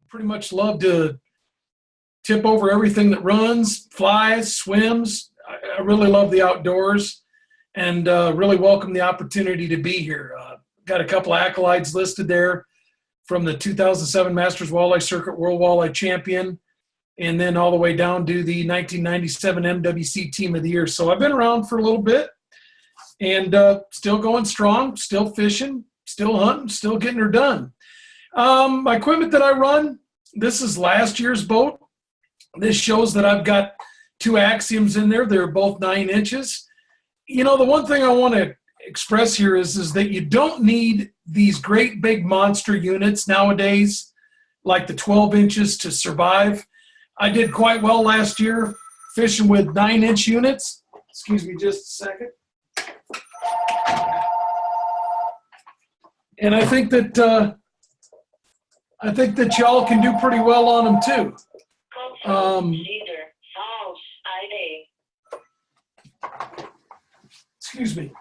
pretty much love to tip over everything that runs, flies, swims. I really love the outdoors, and really welcome the opportunity to be here. Got a couple of accolades listed there from the 2007 Masters Walleye Circuit World Walleye Champion, and then all the way down to the 1997 MWC Team of the Year. So I've been around for a little bit, and still going strong, still fishing, still hunting, still getting her done. My equipment that I run, this is last year's boat. This shows that I've got 2 Axioms in there. They're both 9 inches. You know, the one thing I want to express here is that you don't need these great big monster units nowadays, like the 12 inches, to survive. I did quite well last year fishing with 9-inch units. Excuse me just a second. And I think that y'all can do pretty well on them too. Excuse me.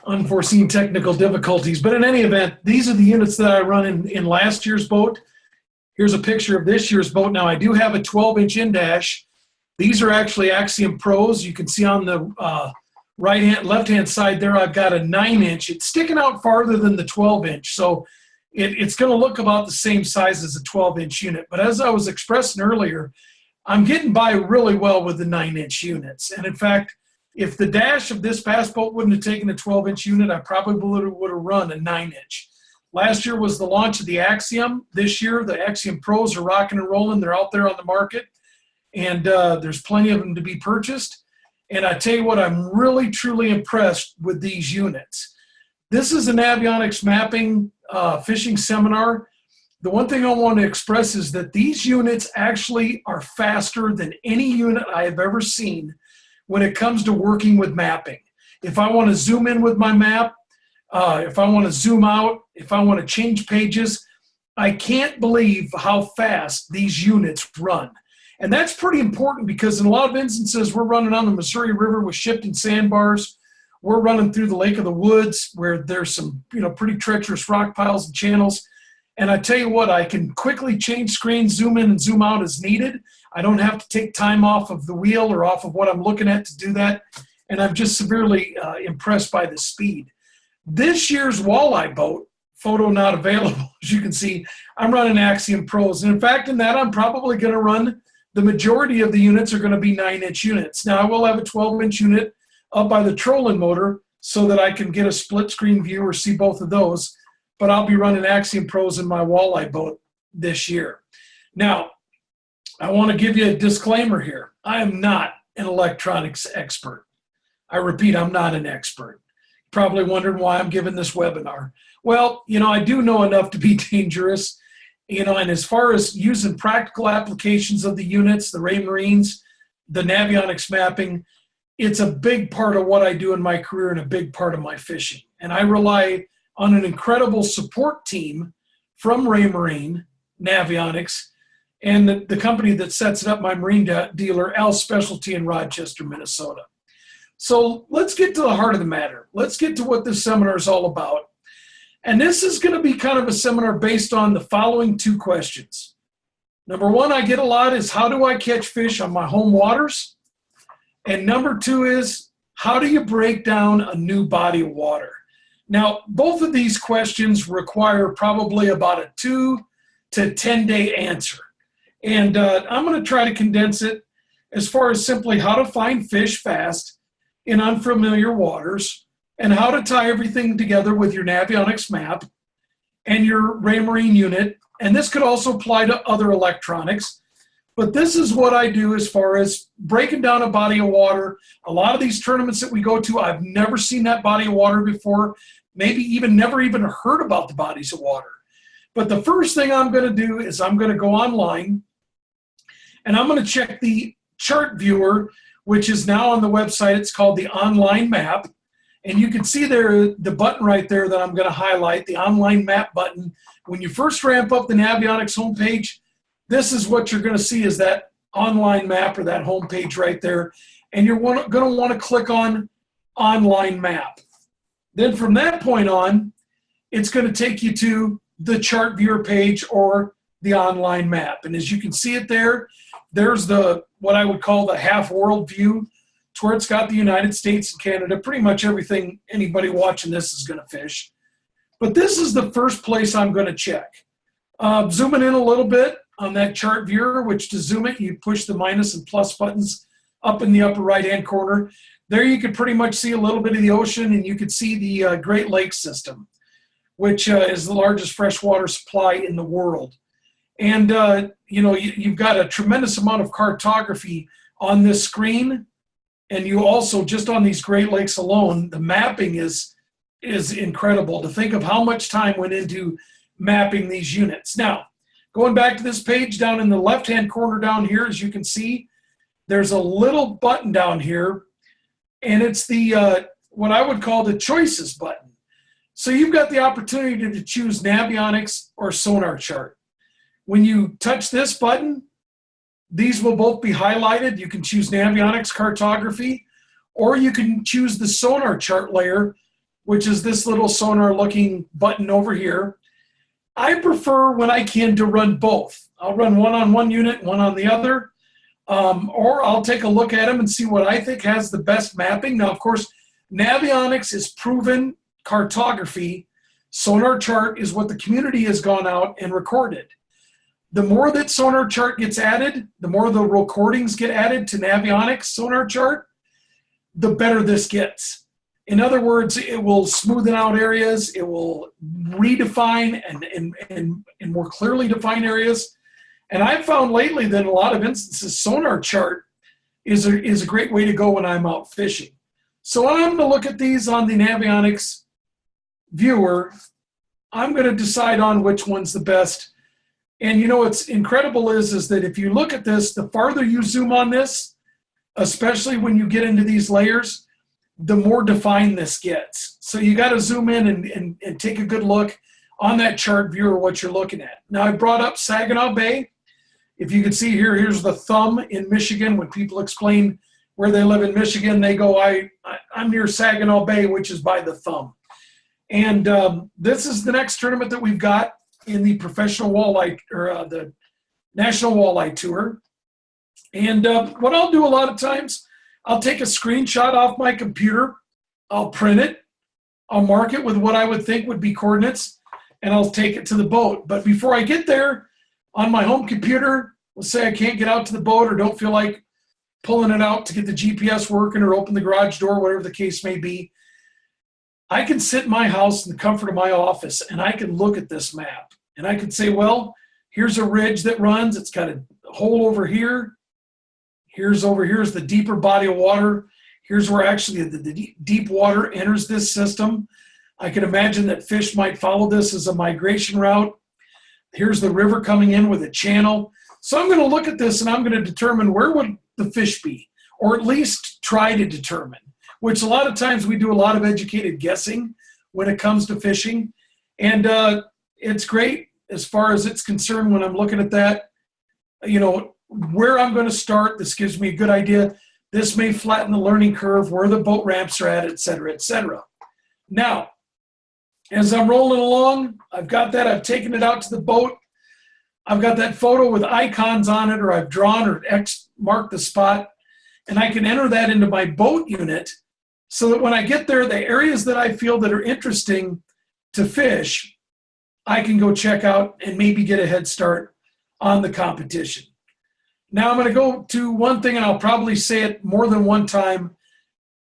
Unforeseen technical difficulties. But in any event, these are the units that I run in last year's boat. Here's a picture of this year's boat. Now, I do have a 12-inch in-dash. These are actually Axiom Pros. You can see on the left-hand side there, I've got a 9-inch. It's sticking out farther than the 12-inch. So it's going to look about the same size as a 12-inch unit. But as I was expressing earlier, I'm getting by really well with the 9-inch units. And in fact, if the dash of this past boat wouldn't have taken a 12-inch unit, I probably would have run a 9-inch. Last year was the launch of the Axiom. This year, the Axiom Pros are rocking and rolling. They're out there on the market, and there's plenty of them to be purchased. And I tell you what, I'm really, truly impressed with these units. This is a Navionics mapping fishing seminar. The one thing I want to express is that these units actually are faster than any unit I have ever seen when it comes to working with mapping. If I want to zoom in with my map, if I want to zoom out, if I want to change pages, I can't believe how fast these units run. And that's pretty important because in a lot of instances, we're running on the Missouri River with shifting sandbars. We're running through the Lake of the Woods where there's some, pretty treacherous rock piles and channels. And I tell you what, I can quickly change screens, zoom in and zoom out as needed. I don't have to take time off of the wheel or off of what I'm looking at to do that. And I'm just severely impressed by the speed. This year's walleye boat, photo not available, as you can see, I'm running Axiom Pros. And in fact, in that, I'm probably going to run, the majority of the units are going to be 9-inch units. Now, I will have a 12-inch unit up by the trolling motor so that I can get a split screen view or see both of those. But I'll be running Axiom Pros in my walleye boat this year. Now, I want to give you a disclaimer here. I am not an electronics expert. I repeat, I'm not an expert. Probably wondering why I'm giving this webinar. Well, I do know enough to be dangerous, and as far as using practical applications of the units, the Raymarines, the Navionics mapping, it's a big part of what I do in my career and a big part of my fishing. And I rely on an incredible support team from Raymarine, Navionics, and the company that sets it up, my marine dealer, Al Specialty in Rochester, Minnesota. So let's get to the heart of the matter. Let's get to what this seminar is all about. And this is going to be kind of a seminar based on the following 2 questions. Number 1 I get a lot is, how do I catch fish on my home waters? And number 2 is, how do you break down a new body of water? Now, both of these questions require probably about a 2 to 10-day answer. And I'm going to try to condense it as far as simply how to find fish fast in unfamiliar waters, and how to tie everything together with your Navionics map and your Raymarine unit. And this could also apply to other electronics. But this is what I do as far as breaking down a body of water. A lot of these tournaments that we go to, I've never seen that body of water before, maybe never even heard about the bodies of water. But the first thing I'm going to do is I'm going to go online, and I'm going to check the chart viewer, which is now on the website. It's called the Online Map. And you can see there the button right there that I'm going to highlight, the Online Map button. When you first ramp up the Navionics homepage, this is what you're going to see, is that online map or that homepage right there. And you're going to want to click on online map. Then from that point on, it's going to take you to the chart viewer page or the online map. And as you can see it there, there's the what I would call the half world view. It's where it's got the United States and Canada, pretty much everything anybody watching this is going to fish. But this is the first place I'm going to check. Zooming in a little bit on that chart viewer, which to zoom it, you push the minus and plus buttons up in the upper right-hand corner. There you could pretty much see a little bit of the ocean, and you could see the Great Lakes system, which is the largest freshwater supply in the world. And you know, you've got a tremendous amount of cartography on this screen, and you also, just on these Great Lakes alone, the mapping is incredible to think of how much time went into mapping these units. Now, going back to this page, down in the left-hand corner down here, as you can see, there's a little button down here, and it's the what I would call the choices button. So you've got the opportunity to choose Navionics or SonarChart. When you touch this button, these will both be highlighted. You can choose Navionics cartography, or you can choose the SonarChart layer, which is this little sonar-looking button over here. I prefer, when I can, to run both. I'll run one on one unit, one on the other, or I'll take a look at them and see what I think has the best mapping. Now, of course, Navionics is proven cartography. SonarChart is what the community has gone out and recorded. The more that SonarChart gets added, the more the recordings get added to Navionics SonarChart, the better this gets. In other words, it will smoothen out areas, it will redefine and more clearly define areas. And I've found lately that in a lot of instances, SonarChart is a great way to go when I'm out fishing. So I'm going to look at these on the Navionics viewer. I'm going to decide on which one's the best. And you know what's incredible is that if you look at this, the farther you zoom on this, especially when you get into these layers, the more defined this gets. So you got to zoom in and take a good look on that chart viewer what you're looking at. Now, I brought up Saginaw Bay. If you can see here, here's the thumb in Michigan. When people explain where they live in Michigan, they go, I'm near Saginaw Bay, which is by the thumb. And this is the next tournament that we've got in the professional walleye, or the National Walleye Tour. And what I'll do a lot of times, I'll take a screenshot off my computer, I'll print it, I'll mark it with what I would think would be coordinates, and I'll take it to the boat. But before I get there, on my home computer, let's say I can't get out to the boat or don't feel like pulling it out to get the GPS working or open the garage door, whatever the case may be, I can sit in my house in the comfort of my office and I can look at this map. And I can say, well, here's a ridge that runs, it's got a hole over here. Here's the deeper body of water. Here's where actually the deep water enters this system. I can imagine that fish might follow this as a migration route. Here's the river coming in with a channel. So I'm going to look at this and I'm going to determine where would the fish be, or at least try to determine, which a lot of times we do a lot of educated guessing when it comes to fishing. And it's great as far as it's concerned when I'm looking at that, you know, where I'm going to start. This gives me a good idea. This may flatten the learning curve, where the boat ramps are at, et cetera, et cetera. Now, as I'm rolling along, I've got that. I've taken it out to the boat. I've got that photo with icons on it, or I've drawn or X marked the spot, and I can enter that into my boat unit so that when I get there, the areas that I feel that are interesting to fish, I can go check out and maybe get a head start on the competition. Now I'm going to go to one thing, and I'll probably say it more than one time.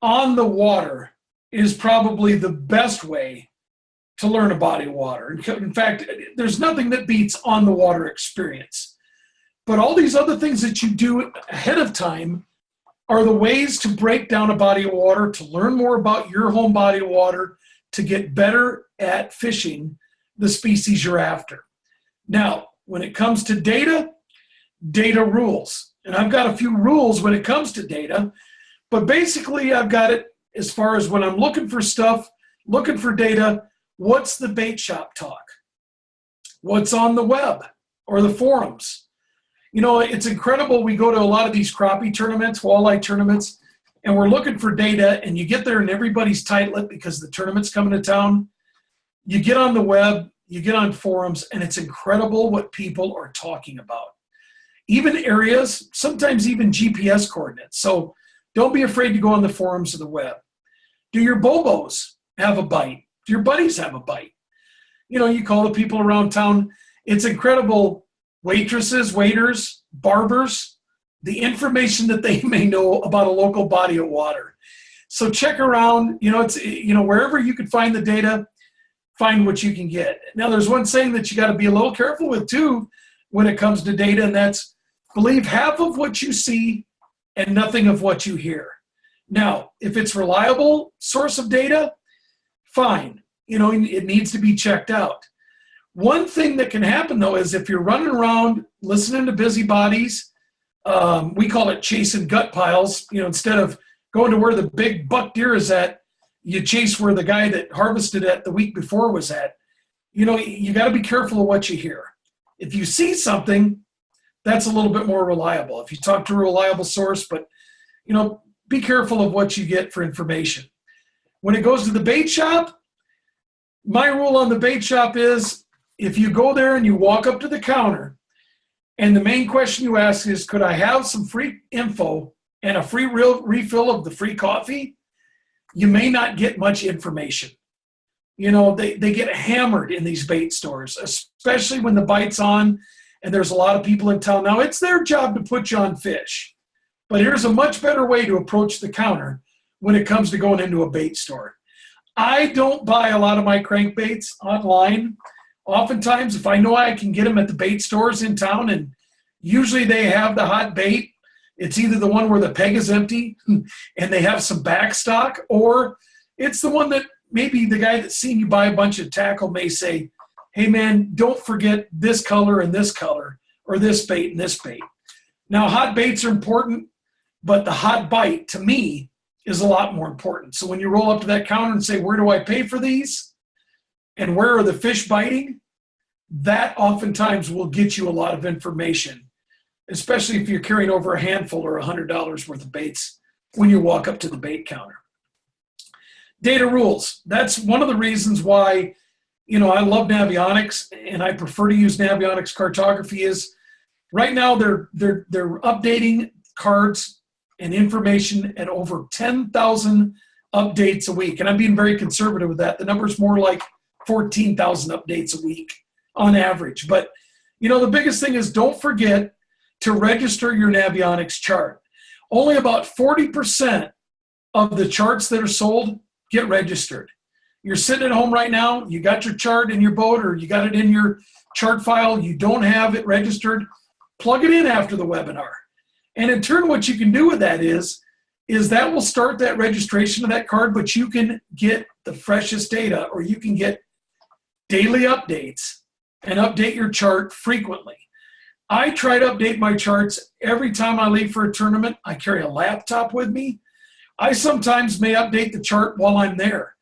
On the water is probably the best way to learn a body of water. In fact, there's nothing that beats on the water experience. But all these other things that you do ahead of time are the ways to break down a body of water, to learn more about your home body of water, to get better at fishing the species you're after. Now, when it comes to data, data rules. And I've got a few rules when it comes to data, but basically I've got it as far as when I'm looking for stuff, looking for data, what's the bait shop talk? What's on the web or the forums? You know, it's incredible. We go to a lot of these crappie tournaments, walleye tournaments, and we're looking for data, and you get there and everybody's tight-lipped because the tournament's coming to town, you get on the web, you get on forums, and it's incredible what people are talking about. Even areas, sometimes even GPS coordinates. So don't be afraid to go on the forums of the web. Do your Bobos have a bite? Do your buddies have a bite? You know, you call the people around town. It's incredible. Waitresses, waiters, barbers, the information that they may know about a local body of water. So check around, wherever you can find the data, find what you can get. Now, there's one saying that you got to be a little careful with too when it comes to data, and that's believe half of what you see and nothing of what you hear. Now, if it's reliable source of data, fine. It needs to be checked out. One thing that can happen, though, is if you're running around listening to busybodies, we call it chasing gut piles. Instead of going to where the big buck deer is at, you chase where the guy that harvested it the week before was at. You got to be careful of what you hear. If you see something, that's a little bit more reliable. If you talk to a reliable source, but be careful of what you get for information. When it goes to the bait shop, my rule on the bait shop is if you go there and you walk up to the counter and the main question you ask is, could I have some free info and a free refill of the free coffee? You may not get much information. They get hammered in these bait stores, especially when the bite's on and there's a lot of people in town. Now, it's their job to put you on fish, but here's a much better way to approach the counter when it comes to going into a bait store. I don't buy a lot of my crankbaits online. Oftentimes, if I know I can get them at the bait stores in town, and usually they have the hot bait, it's either the one where the peg is empty and they have some back stock, or it's the one that maybe the guy that's seen you buy a bunch of tackle may say, hey man, don't forget this color and this color, or this bait and this bait. Now, hot baits are important, but the hot bite, to me, is a lot more important. So when you roll up to that counter and say, where do I pay for these? And where are the fish biting? That oftentimes will get you a lot of information, especially if you're carrying over a handful or $100 worth of baits when you walk up to the bait counter. Data rules. That's one of the reasons why, I love Navionics and I prefer to use Navionics cartography. Is right now they're updating cards and information at over 10,000 updates a week. And I'm being very conservative with that. The number's more like 14,000 updates a week on average. But, the biggest thing is don't forget to register your Navionics chart. Only about 40% of the charts that are sold get registered. You're sitting at home right now, you got your chart in your boat or you got it in your chart file, you don't have it registered, plug it in after the webinar. And in turn, what you can do with that is that will start that registration of that card, but you can get the freshest data, or you can get daily updates and update your chart frequently. I try to update my charts every time I leave for a tournament. I carry a laptop with me. I sometimes may update the chart while I'm there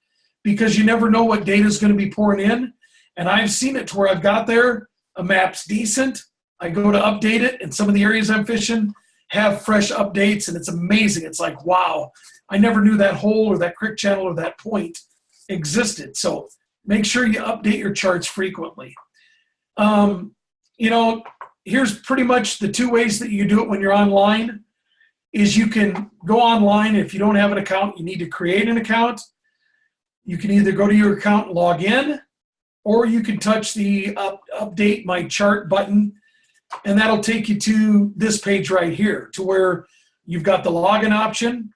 because you never know what data is going to be pouring in. And I've seen it to where I've got there, a map's decent, I go to update it, and some of the areas I'm fishing have fresh updates, and it's amazing. It's like, wow, I never knew that hole or that creek channel or that point existed. So make sure you update your charts frequently. Here's pretty much the two ways that you do it when you're online. Is you can go online. If you don't have an account, you need to create an account. You can either go to your account and log in, or you can touch the update my chart button, and that'll take you to this page right here, to where you've got the login option,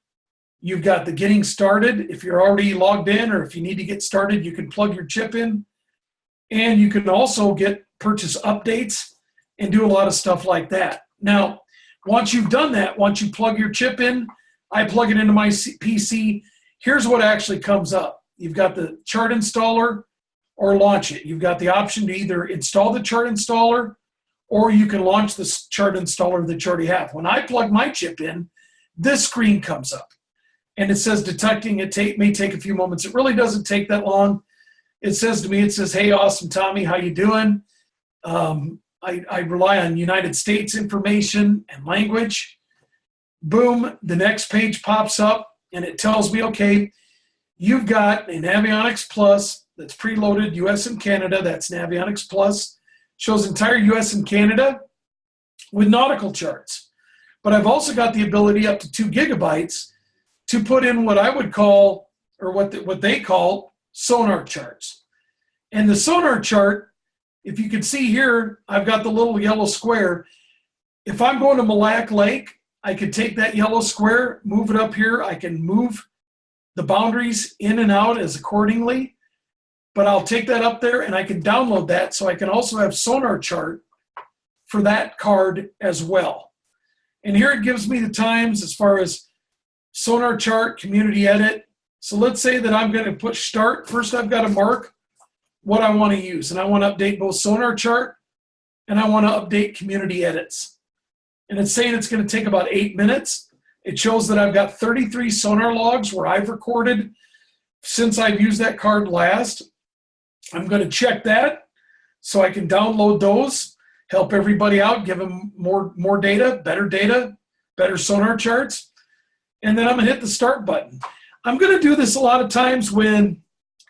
you've got the getting started. If you're already logged in, or if you need to get started, you can plug your chip in, and you can also purchase updates and do a lot of stuff like that. Now, once you've done that, once you plug your chip in, I plug it into my PC, here's what actually comes up. You've got the chart installer or launch it. You've got the option to either install the chart installer, or you can launch the chart installer that you already have. When I plug my chip in, this screen comes up, and it says detecting. It may take a few moments. It really doesn't take that long. It says to me, hey, awesome, Tommy, how you doing? I rely on United States information and language. boom, the next page pops up and it tells me, okay, you've got a Navionics Plus that's preloaded US and Canada. That's Navionics Plus. Shows entire US and Canada with nautical charts. But I've also got the ability up to 2 gigabytes to put in what I would call, or what they call, sonar charts. And the sonar chart, if you can see here, I've got the little yellow square. If I'm going to Mille Lacs Lake, I could take that yellow square, move it up here. I can move the boundaries in and out as accordingly. But I'll take that up there and I can download that, so I can also have sonar chart for that card as well. And here it gives me the times as far as sonar chart, community edit. So let's say that I'm going to push start. First, I've got to mark what I want to use. And I want to update both sonar chart and I want to update community edits. And it's saying it's going to take about 8 minutes. It shows that I've got 33 sonar logs where I've recorded since I've used that card last. I'm going to check that so I can download those, help everybody out, give them more data, better sonar charts. And then I'm going to hit the start button. I'm going to do this a lot of times when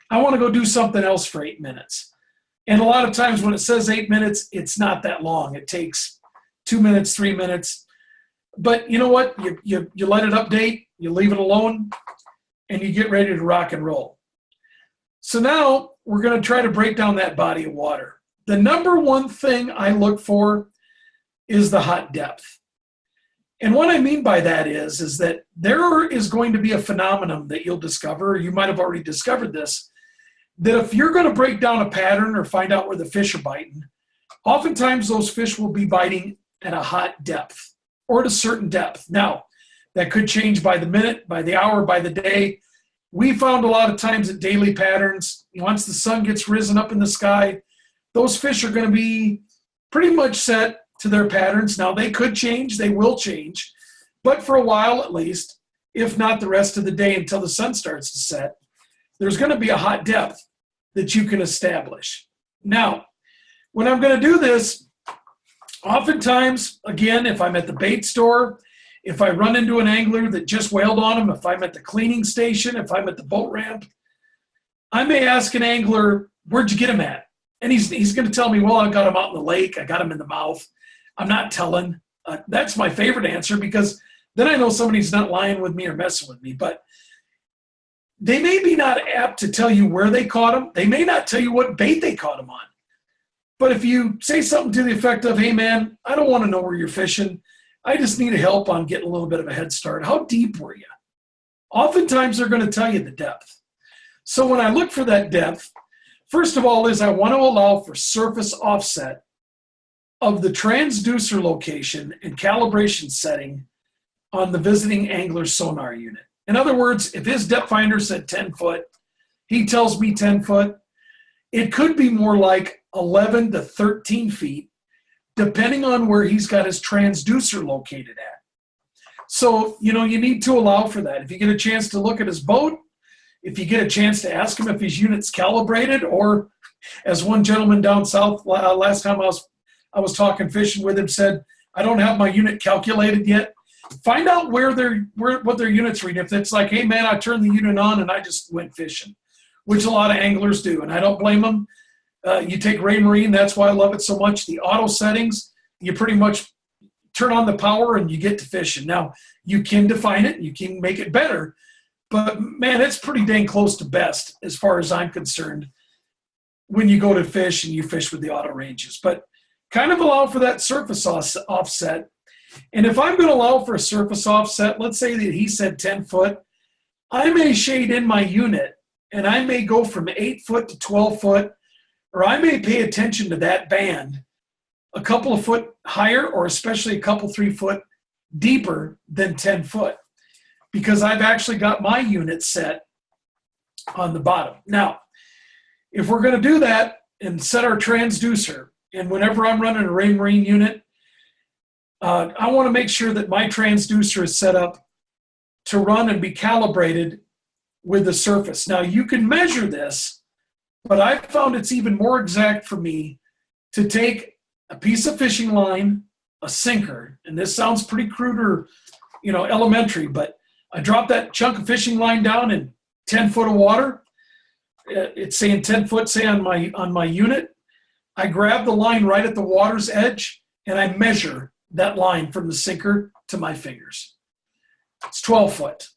I want to go do something else for 8 minutes. And a lot of times when it says 8 minutes, it's not that long. It takes 2 minutes, 3 minutes. But you know what? You let it update, you leave it alone, and you get ready to rock and roll. So now we're going to try to break down that body of water. The number one thing I look for is the hot depth. And what I mean by that is that there is going to be a phenomenon that you'll discover, or you might have already discovered this, that if you're going to break down a pattern or find out where the fish are biting, oftentimes those fish will be biting at a hot depth or at a certain depth. Now, that could change by the minute, by the hour, by the day. We found a lot of times at daily patterns, once the sun gets risen up in the sky, those fish are going to be pretty much set to their patterns. Now, they could change, they will change, but for a while at least, if not the rest of the day until the sun starts to set, there's going to be a hot depth that you can establish. Now, when I'm going to do this, oftentimes, again, if I'm at the bait store, if I run into an angler that just wailed on him, if I'm at the cleaning station, if I'm at the boat ramp, I may ask an angler, where'd you get him at? And he's going to tell me, well, I got him out in the lake. I got him in the mouth. I'm not telling. That's my favorite answer, because then I know somebody's not lying with me or messing with me. But they may be not apt to tell you where they caught him. They may not tell you what bait they caught him on. But if you say something to the effect of, hey, man, I don't want to know where you're fishing. I just need help on getting a little bit of a head start. How deep were you? Oftentimes, they're going to tell you the depth. So when I look for that depth, first of all, I want to allow for surface offset of the transducer location and calibration setting on the visiting angler's sonar unit. In other words, if his depth finder said 10 foot, he tells me 10 foot. It could be more like 11 to 13 feet, depending on where he's got his transducer located at. So, you need to allow for that. If you get a chance to look at his boat, if you get a chance to ask him if his unit's calibrated, or as one gentleman down south last time I was talking fishing with him said, I don't have my unit calculated yet. Find out what their unit's reading. If it's like, hey man, I turned the unit on and I just went fishing, which a lot of anglers do, and I don't blame them. You take Raymarine, that's why I love it so much. The auto settings, you pretty much turn on the power and you get to fishing. Now, you can define it, you can make it better, but man, it's pretty dang close to best as far as I'm concerned when you go to fish and you fish with the auto ranges. But kind of allow for that surface offset. And if I'm going to allow for a surface offset, let's say that he said 10 foot, I may shade in my unit and I may go from 8 foot to 12 foot, or I may pay attention to that band a couple of foot higher, or especially a couple 3 foot deeper than 10 foot, because I've actually got my unit set on the bottom. Now, if we're going to do that and set our transducer, and whenever I'm running a Raymarine unit, I want to make sure that my transducer is set up to run and be calibrated with the surface. Now, you can measure this, but I've found it's even more exact for me to take a piece of fishing line, a sinker, and this sounds pretty crude or you know, elementary, but I drop that chunk of fishing line down in 10 foot of water. It's saying 10 foot, say on my unit. I grab the line right at the water's edge and I measure that line from the sinker to my fingers. It's 12 foot.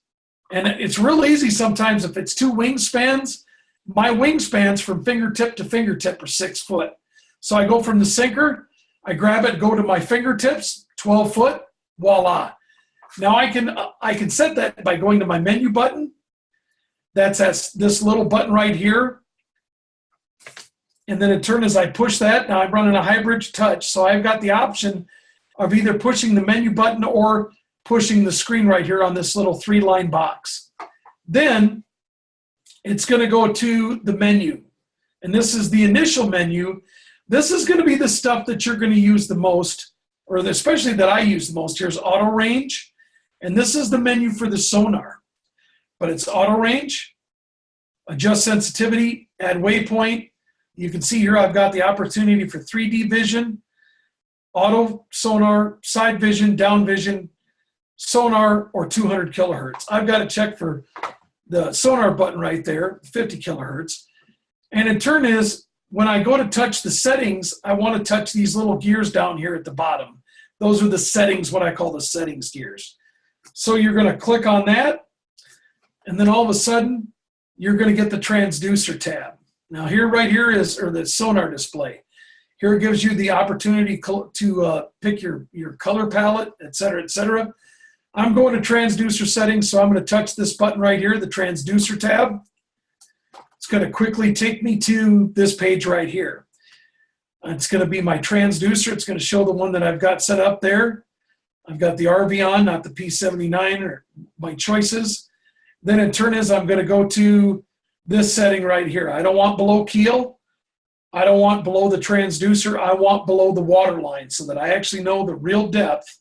And it's real easy sometimes if it's two wingspans. My wingspans from fingertip to fingertip are 6 foot. So I go from the sinker, I grab it, go to my fingertips, 12 foot, voila. Now I can set that by going to my menu button. That's this little button right here. And then in turn, as I push that, now I'm running a hybrid touch. So I've got the option of either pushing the menu button or pushing the screen right here on this little 3-line box. Then it's going to go to the menu. And this is the initial menu. This is going to be the stuff that you're going to use the most, or especially that I use the most. Here's auto range. And this is the menu for the sonar. But it's auto range, adjust sensitivity, add waypoint. You can see here I've got the opportunity for 3D vision, auto sonar, side vision, down vision, sonar, or 200 kilohertz. I've got to check for the sonar button right there, 50 kilohertz. And in turn is, when I go to touch the settings, I want to touch these little gears down here at the bottom. Those are the settings, what I call the settings gears. So you're going to click on that, and then all of a sudden, you're going to get the Transducer tab. Now here, right here is, or the sonar display. Here it gives you the opportunity to pick your color palette, et cetera, et cetera. I'm going to Transducer settings, so I'm going to touch this button right here, the Transducer tab. It's going to quickly take me to this page right here. It's going to be my transducer. It's going to show the one that I've got set up there. I've got the RV on, not the P79 or my choices. Then in turn is I'm going to go to this setting right here. I don't want below keel. I don't want below the transducer. I want below the waterline so that I actually know the real depth.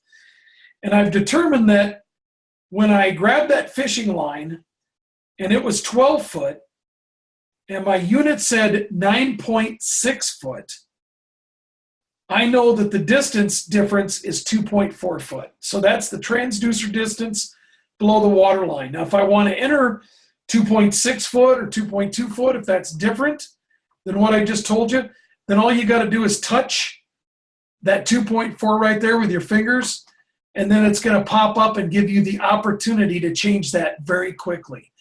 And I've determined that when I grabbed that fishing line and it was 12 foot and my unit said 9.6 foot, I know that the distance difference is 2.4 foot. So that's the transducer distance below the water line. Now, if I want to enter 2.6 foot or 2.2 foot, if that's different than what I just told you, then all you got to do is touch that 2.4 right there with your fingers, and then it's going to pop up and give you the opportunity to change that very quickly.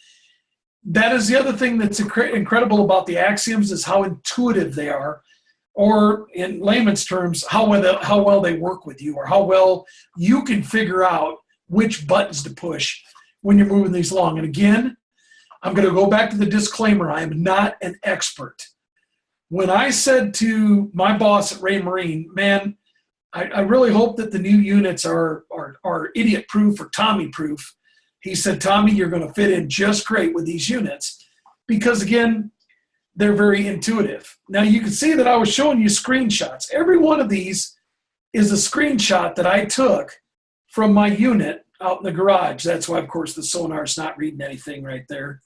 That is the other thing that's incredible about the Axioms, is how intuitive they are, or in layman's terms, how well they work with you, or how well you can figure out which buttons to push when you're moving these along. And again, I'm going to go back to the disclaimer. I am not an expert. When I said to my boss at Raymarine, man, I really hope that the new units are idiot-proof or Tommy-proof. He said, Tommy, you're going to fit in just great with these units because, again, they're very intuitive. Now, you can see that I was showing you screenshots. Every one of these is a screenshot that I took from my unit out in the garage. That's why, of course, the sonar's not reading anything right there.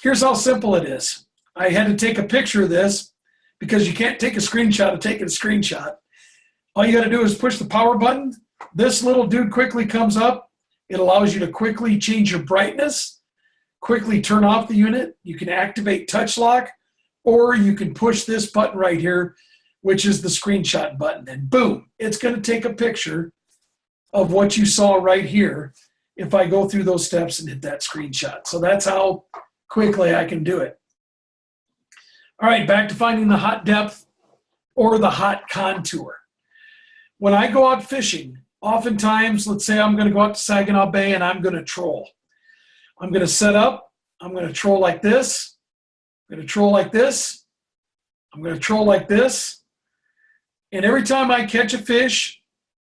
Here's how simple it is. I had to take a picture of this because you can't take a screenshot of taking a screenshot. All you got to do is push the power button. This little dude quickly comes up. It allows you to quickly change your brightness, quickly turn off the unit. You can activate touch lock, or you can push this button right here, which is the screenshot button. And boom, it's going to take a picture of what you saw right here if I go through those steps and hit that screenshot. So that's how quickly I can do it. All right, back to finding the hot depth or the hot contour. When I go out fishing, oftentimes, let's say I'm going to go out to Saginaw Bay and I'm going to troll. I'm going to set up. I'm going to troll like this. I'm going to troll like this. I'm going to troll like this. And every time I catch a fish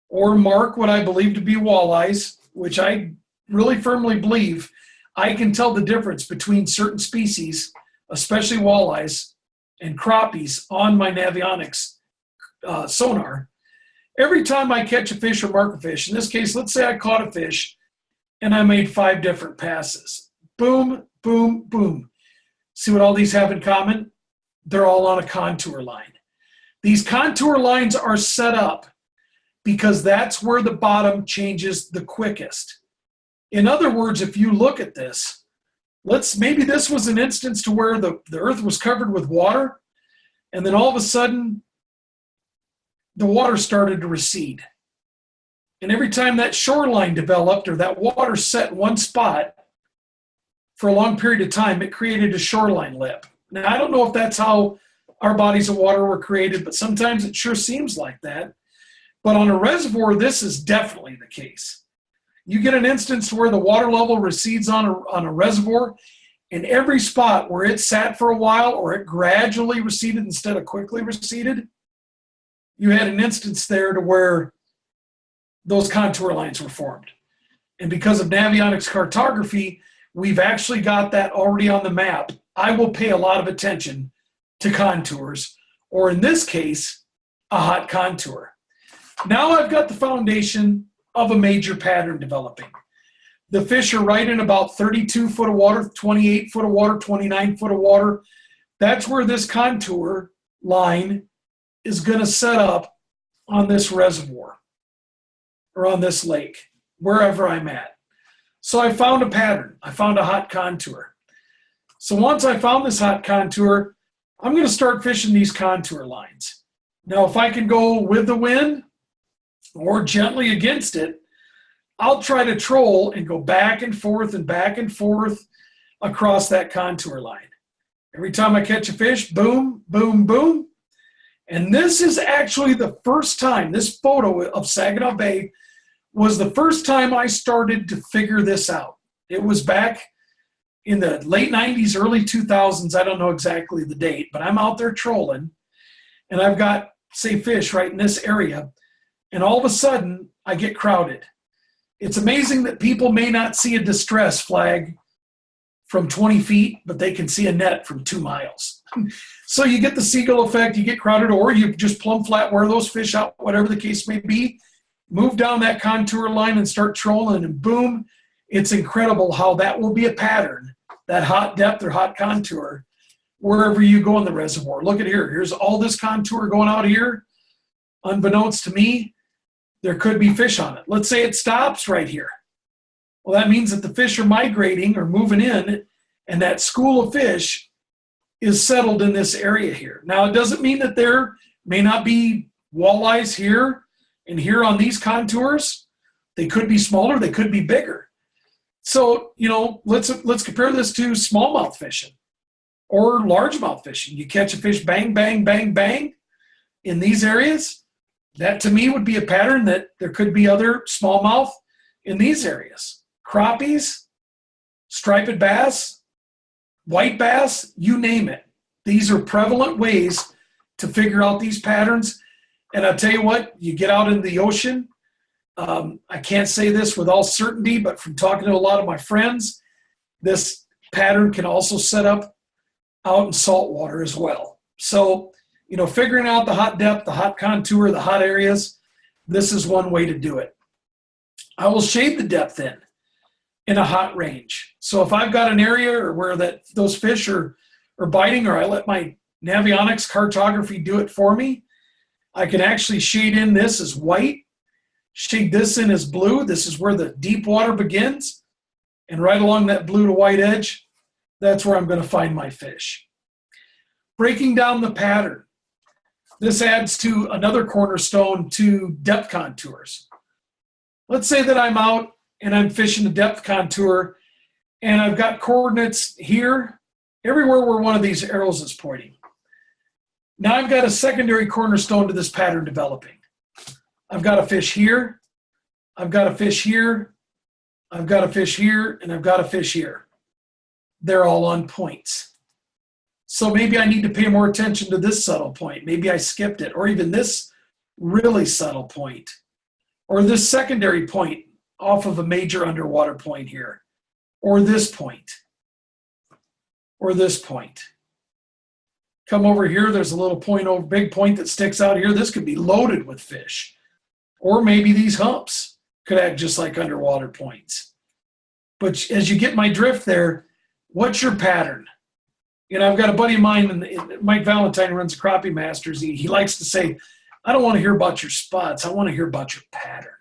or mark what I believe to be walleyes, which I really firmly believe, I can tell the difference between certain species, especially walleyes and crappies, on my Navionics sonar. Every time I catch a fish or mark a fish, in this case, let's say I caught a fish and I made 5 different passes. Boom, boom, boom. See what all these have in common? They're all on a contour line. These contour lines are set up because that's where the bottom changes the quickest. In other words, if you look at this, maybe this was an instance to where the earth was covered with water, and then all of a sudden, the water started to recede. And every time that shoreline developed or that water set in one spot for a long period of time, it created a shoreline lip. Now, I don't know if that's how our bodies of water were created, but sometimes it sure seems like that. But on a reservoir, this is definitely the case. You get an instance where the water level recedes on a reservoir, and every spot where it sat for a while or it gradually receded instead of quickly receded, you had an instance there to where those contour lines were formed. And because of Navionics cartography, we've actually got that already on the map. I will pay a lot of attention to contours, or in this case, a hot contour. Now I've got the foundation of a major pattern developing. The fish are right in about 32 foot of water, 28 foot of water, 29 foot of water. That's where this contour line is going to set up on this reservoir or on this lake, wherever I'm at. So I found a pattern. I found a hot contour. So once I found this hot contour, I'm going to start fishing these contour lines. Now, if I can go with the wind or gently against it, I'll try to troll and go back and forth across that contour line. Every time I catch a fish, boom, boom, boom. And this is actually the first time, this photo of Saginaw Bay was the first time I started to figure this out. It was back in the late 90s, early 2000s. I don't know exactly the date, but I'm out there trolling and I've got, say, fish right in this area. And all of a sudden I get crowded. It's amazing that people may not see a distress flag from 20 feet, but they can see a net from 2 miles. So you get the seagull effect, you get crowded, or you just plumb flat wear those fish out, whatever the case may be, move down that contour line and start trolling, and boom, it's incredible how that will be a pattern, that hot depth or hot contour, wherever you go in the reservoir. Look at here. Here's all this contour going out here. Unbeknownst to me, there could be fish on it. Let's say it stops right here. Well, that means that the fish are migrating or moving in, and that school of fish is settled in this area here. Now, it doesn't mean that there may not be walleyes here and here on these contours. They could be smaller, they could be bigger. So, you know, let's compare this to smallmouth fishing or largemouth fishing. You catch a fish, bang, bang, bang, bang in these areas. That to me would be a pattern that there could be other smallmouth in these areas. Crappies, striped bass, white bass, you name it. These are prevalent ways to figure out these patterns. And I'll tell you what, you get out in the ocean, I can't say this with all certainty, but from talking to a lot of my friends, this pattern can also set up out in salt water as well. So, you know, figuring out the hot depth, the hot contour, the hot areas, this is one way to do it. I will shade the depth in a hot range. So if I've got an area or where those fish are biting, or I let my Navionics cartography do it for me, I can actually shade in this as white, shade this in as blue. This is where the deep water begins. And right along that blue to white edge, that's where I'm going to find my fish. Breaking down the pattern. This adds to another cornerstone to depth contours. Let's say that I'm out and I'm fishing a depth contour and I've got coordinates here, everywhere where one of these arrows is pointing. Now I've got a secondary cornerstone to this pattern developing. I've got a fish here, I've got a fish here, I've got a fish here, and I've got a fish here. They're all on points. So maybe I need to pay more attention to this subtle point. Maybe I skipped it, or even this really subtle point, or this secondary point off of a major underwater point here, or this point, or this point. Come over here, there's a little point over, big point that sticks out here. This could be loaded with fish. Or maybe these humps could act just like underwater points. But as you get my drift there, what's your pattern? You know, I've got a buddy of mine, Mike Valentine runs Crappie Masters. He likes to say, I don't want to hear about your spots. I want to hear about your pattern.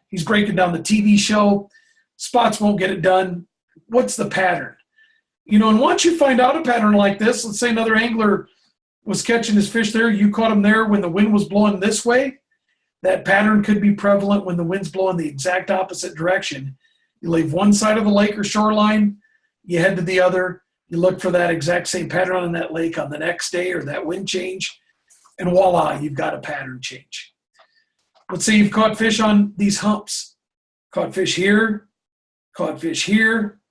He's breaking down the TV show. Spots won't get it done. What's the pattern? You know, and once you find out a pattern like this, let's say another angler was catching his fish there, you caught him there when the wind was blowing this way, that pattern could be prevalent when the wind's blowing the exact opposite direction. You leave one side of the lake or shoreline, you head to the other, you look for that exact same pattern on that lake on the next day or that wind change, and voila, you've got a pattern change. Let's say you've caught fish on these humps. Caught fish here, caught fish here,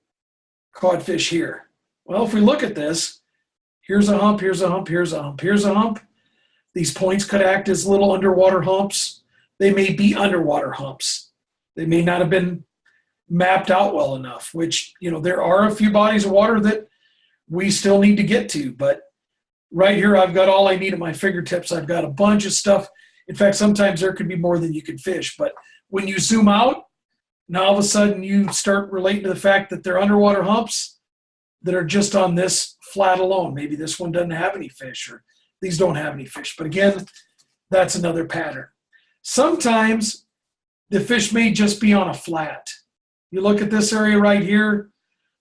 caught fish here. Well, if we look at this, here's a hump, here's a hump, here's a hump, here's a hump. These points could act as little underwater humps. They may be underwater humps. They may not have been mapped out well enough, which, you know, there are a few bodies of water that we still need to get to. But right here, I've got all I need at my fingertips. I've got a bunch of stuff. In fact, sometimes there could be more than you can fish. But when you zoom out, now all of a sudden you start relating to the fact that they're underwater humps that are just on this flat alone. Maybe this one doesn't have any fish, or these don't have any fish. But again, that's another pattern. Sometimes the fish may just be on a flat. You look at this area right here,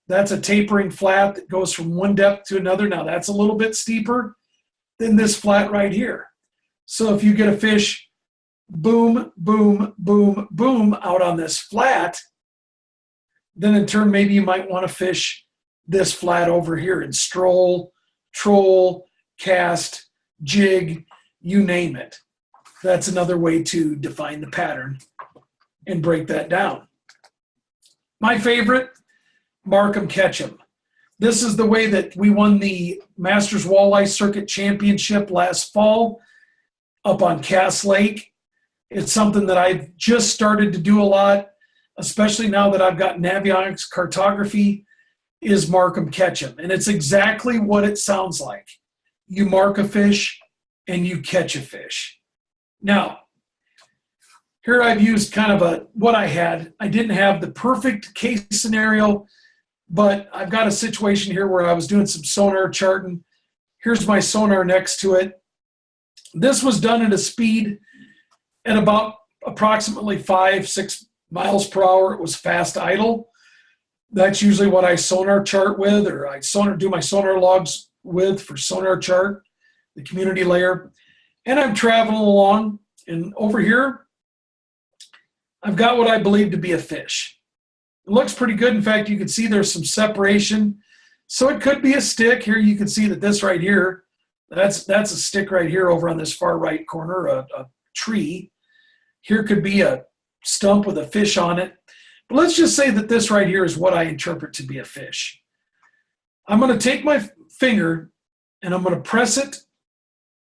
that's a tapering flat that goes from one depth to another. Now that's a little bit steeper than this flat right here. So if you get a fish, boom, boom, boom, boom, out on this flat, then in turn maybe you might want to fish this flat over here and stroll, troll, cast, jig, you name it. That's another way to define the pattern and break that down. My favorite, mark 'em, catch 'em. This is the way that we won the Masters Walleye Circuit Championship last fall up on Cass Lake. It's something that I've just started to do a lot, especially now that I've got Navionics cartography, is mark 'em, catch 'em. And it's exactly what it sounds like. You mark a fish and you catch a fish. Now, here I've used kind of what I had. I didn't have the perfect case scenario, but I've got a situation here where I was doing some sonar charting. Here's my sonar next to it. This was done at a speed at about approximately 5-6 miles per hour. It was fast idle. That's usually what I sonar chart with, or I do my sonar logs with for SonarChart, the community layer. And I'm traveling along, and over here, I've got what I believe to be a fish. It looks pretty good. In fact, you can see there's some separation. So it could be a stick. Here you can see that this right here, that's a stick right here over on this far right corner, a tree. Here could be a stump with a fish on it. But let's just say that this right here is what I interpret to be a fish. I'm going to take my finger and I'm going to press it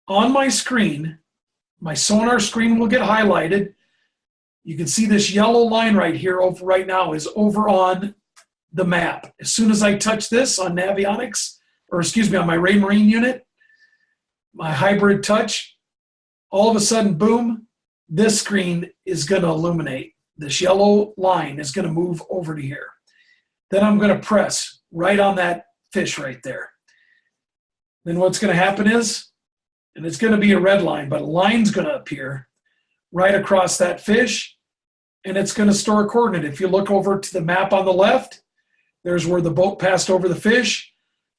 on my screen. My sonar screen will get highlighted. You can see this yellow line right here right now is over on the map. As soon as I touch this on Navionics, or excuse me, on my Raymarine unit, my hybrid touch, all of a sudden, boom, this screen is going to illuminate. This yellow line is going to move over to here. Then I'm going to press right on that fish right there. Then what's going to happen is, and it's going to be a red line, but a line's going to appear right across that fish, and it's going to store a coordinate. If you look over to the map on the left, there's where the boat passed over the fish.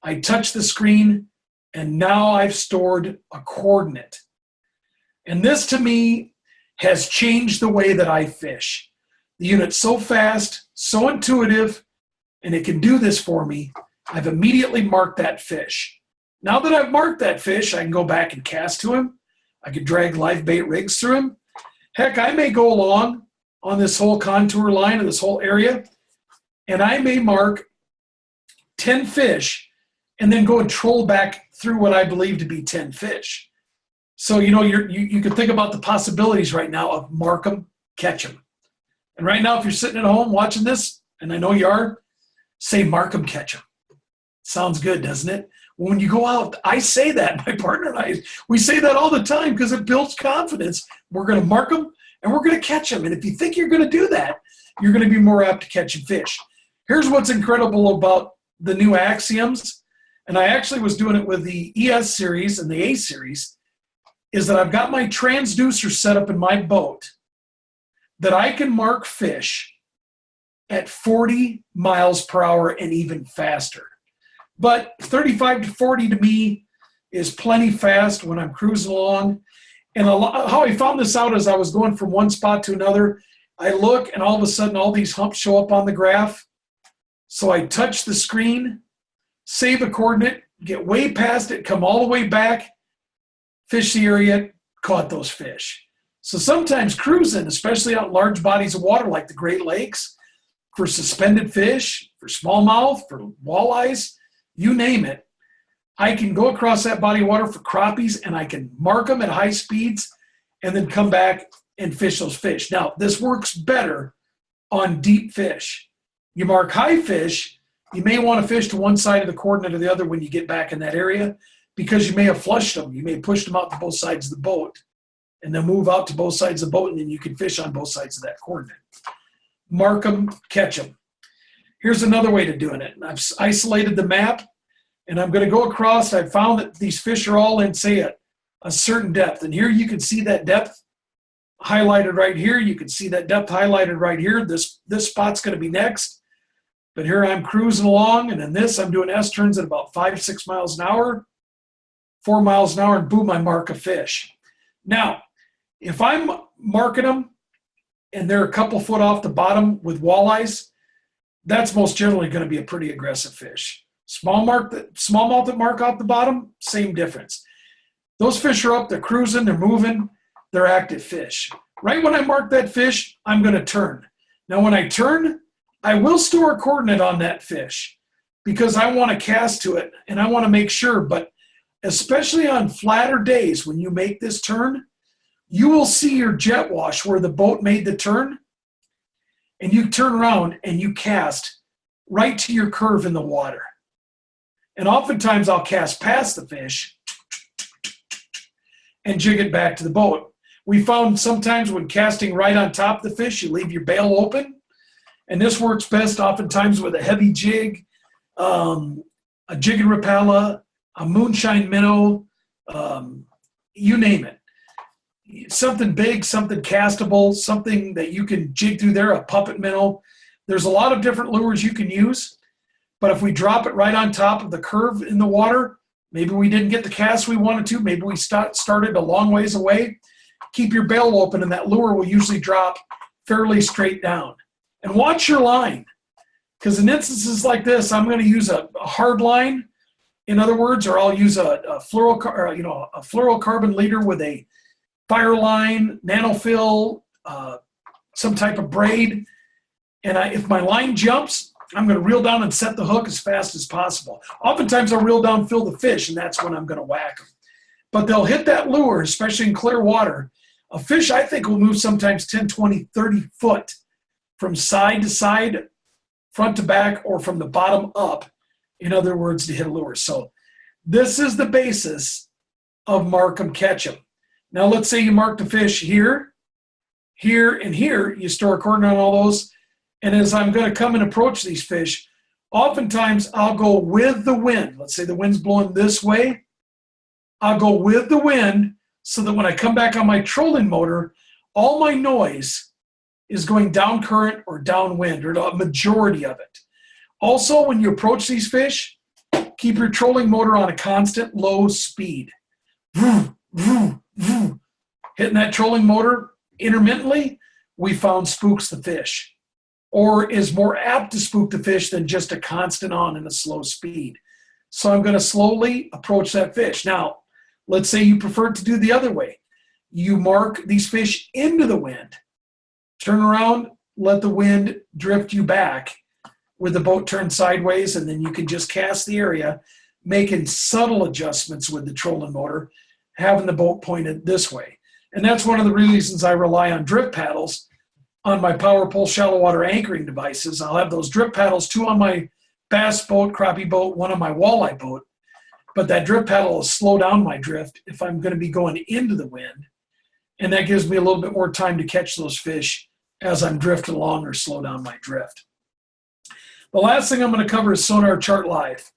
I touch the screen, and now I've stored a coordinate. And this, to me, has changed the way that I fish. The unit's so fast, so intuitive, and it can do this for me. I've immediately marked that fish. Now that I've marked that fish, I can go back and cast to him. I could drag live bait rigs through him. Heck, I may go along on this whole contour line of this whole area, and I may mark 10 fish and then go and troll back through what I believe to be 10 fish. So, you know, you can think about the possibilities right now of mark 'em, catch 'em. And right now, if you're sitting at home watching this, and I know you are, say mark 'em, catch 'em. Sounds good, doesn't it? When you go out, I say that, my partner and I, we say that all the time because it builds confidence. We're going to mark them and we're going to catch them. And if you think you're going to do that, you're going to be more apt to catch fish. Here's what's incredible about the new Axioms. And I actually was doing it with the ES series and the A series. is that I've got my transducer set up in my boat that I can mark fish at 40 miles per hour and even faster. But 35 to 40 to me is plenty fast when I'm cruising along. And how I found this out is I was going from one spot to another. I look and all of a sudden all these humps show up on the graph. So I touch the screen, save a coordinate, get way past it, come all the way back, fish the area, caught those fish. So sometimes cruising, especially out in large bodies of water like the Great Lakes, for suspended fish, for smallmouth, for walleyes, you name it, I can go across that body of water for crappies and I can mark them at high speeds and then come back and fish those fish. Now, this works better on deep fish. You mark high fish, you may want to fish to one side of the coordinate or the other when you get back in that area because you may have flushed them. You may push them out to both sides of the boat and then move out to both sides of the boat and then you can fish on both sides of that coordinate. Mark them, catch them. Here's another way to doing it. I've isolated the map and I'm going to go across. I've found that these fish are all in, say, a certain depth. And here you can see that depth highlighted right here. You can see that depth highlighted right here. This spot's going to be next. But here I'm cruising along, and in this I'm doing S-turns at about 5-6 miles an hour, 4 miles an hour, and boom, I mark a fish. Now, if I'm marking them and they're a couple foot off the bottom with walleyes, that's most generally going to be a pretty aggressive fish. Smallmouth that mark off the bottom, same difference. Those fish are up, they're cruising, they're moving, they're active fish. Right when I mark that fish, I'm going to turn. Now when I turn, I will store a coordinate on that fish because I want to cast to it and I want to make sure, but especially on flatter days when you make this turn, you will see your jet wash where the boat made the turn and you turn around and you cast right to your curve in the water. And oftentimes I'll cast past the fish and jig it back to the boat. We found sometimes when casting right on top of the fish, you leave your bail open. And this works best oftentimes with a heavy jig, a jig and rapala, a moonshine minnow, you name it. Something big, something castable, something that you can jig through there, a puppet minnow. There's a lot of different lures you can use. But if we drop it right on top of the curve in the water, maybe we didn't get the cast we wanted to, maybe we started a long ways away, keep your bail open and that lure will usually drop fairly straight down. And watch your line, because in instances like this, I'm going to use a hard line, in other words, or I'll use a fluorocarbon leader with a fire line, nanofill, some type of braid. And if my line jumps, I'm going to reel down and set the hook as fast as possible. Oftentimes I'll reel down, fill the fish, and that's when I'm going to whack them. But they'll hit that lure, especially in clear water. A fish, I think, will move sometimes 10, 20, 30 foot from side to side, front to back, or from the bottom up, in other words, to hit a lure. So this is the basis of mark 'em, catch 'em. Now let's say you mark the fish here, here, and here. You store a coordinate on all those. And as I'm going to come and approach these fish, oftentimes I'll go with the wind. Let's say the wind's blowing this way. I'll go with the wind so that when I come back on my trolling motor, all my noise is going down current or downwind, or a majority of it. Also, when you approach these fish, keep your trolling motor on a constant low speed. Vroom, vroom, vroom. Hitting that trolling motor intermittently, we found spooks the fish, or is more apt to spook the fish than just a constant on and a slow speed. So I'm going to slowly approach that fish. Now, let's say you prefer to do the other way. You mark these fish into the wind. Turn around, let the wind drift you back with the boat turned sideways, and then you can just cast the area, making subtle adjustments with the trolling motor, having the boat pointed this way. And that's one of the reasons I rely on drift paddles on my power pole shallow water anchoring devices. I'll have those drift paddles, 2 on my bass boat, crappie boat, 1 on my walleye boat. But that drift paddle will slow down my drift if I'm going to be going into the wind. And that gives me a little bit more time to catch those fish as I'm drifting along or slow down my drift. The last thing I'm going to cover is SonarChart Live.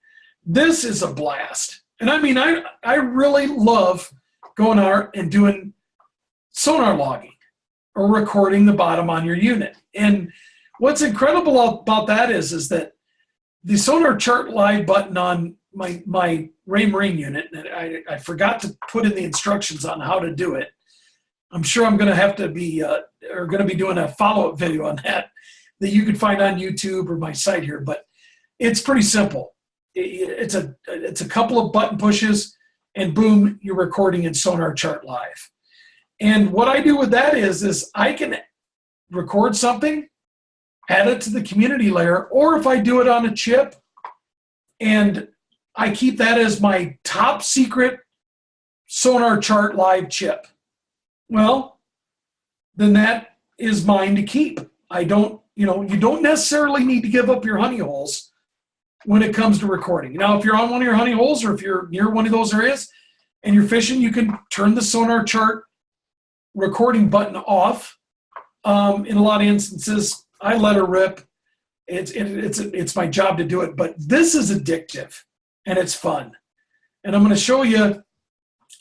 This is a blast. And I mean, I really love going out and doing sonar logging or recording the bottom on your unit. And what's incredible about that is that the SonarChart Live button on my Raymarine unit, and I forgot to put in the instructions on how to do it. I'm sure I'm going to have to be doing a follow-up video on that you can find on YouTube or my site here. But it's pretty simple. It's a couple of button pushes, and boom, you're recording in SonarChart Live. And what I do with that is I can record something, add it to the community layer, or if I do it on a chip, and I keep that as my top secret SonarChart Live chip. Well, then that is mine to keep. I don't, you don't necessarily need to give up your honey holes when it comes to recording. Now, if you're on one of your honey holes or if you're near one of those areas and you're fishing, you can turn the SonarChart recording button off. In a lot of instances, I let her rip. It's my job to do it, but this is addictive and it's fun. And I'm going to show you,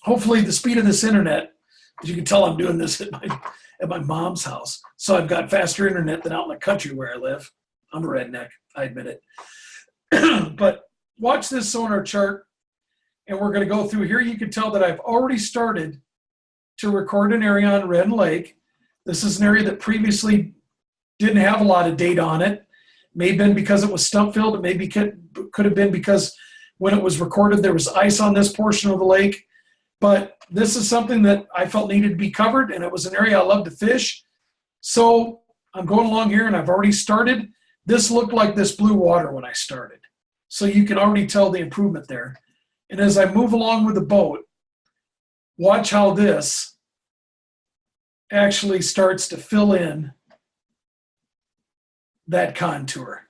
hopefully, the speed of this internet. As you can tell, I'm doing this at my mom's house. So I've got faster internet than out in the country where I live. I'm a redneck, I admit it. But watch this SonarChart, and we're going to go through here. You can tell that I've already started to record an area on Red Lake. This is an area that previously didn't have a lot of data on it. May have been because it was stump filled. It maybe could have been because when it was recorded, there was ice on this portion of the lake. But this is something that I felt needed to be covered, and it was an area I love to fish. So I'm going along here, and I've already started. This looked like this blue water when I started. So you can already tell the improvement there. And as I move along with the boat, watch how this actually starts to fill in that contour.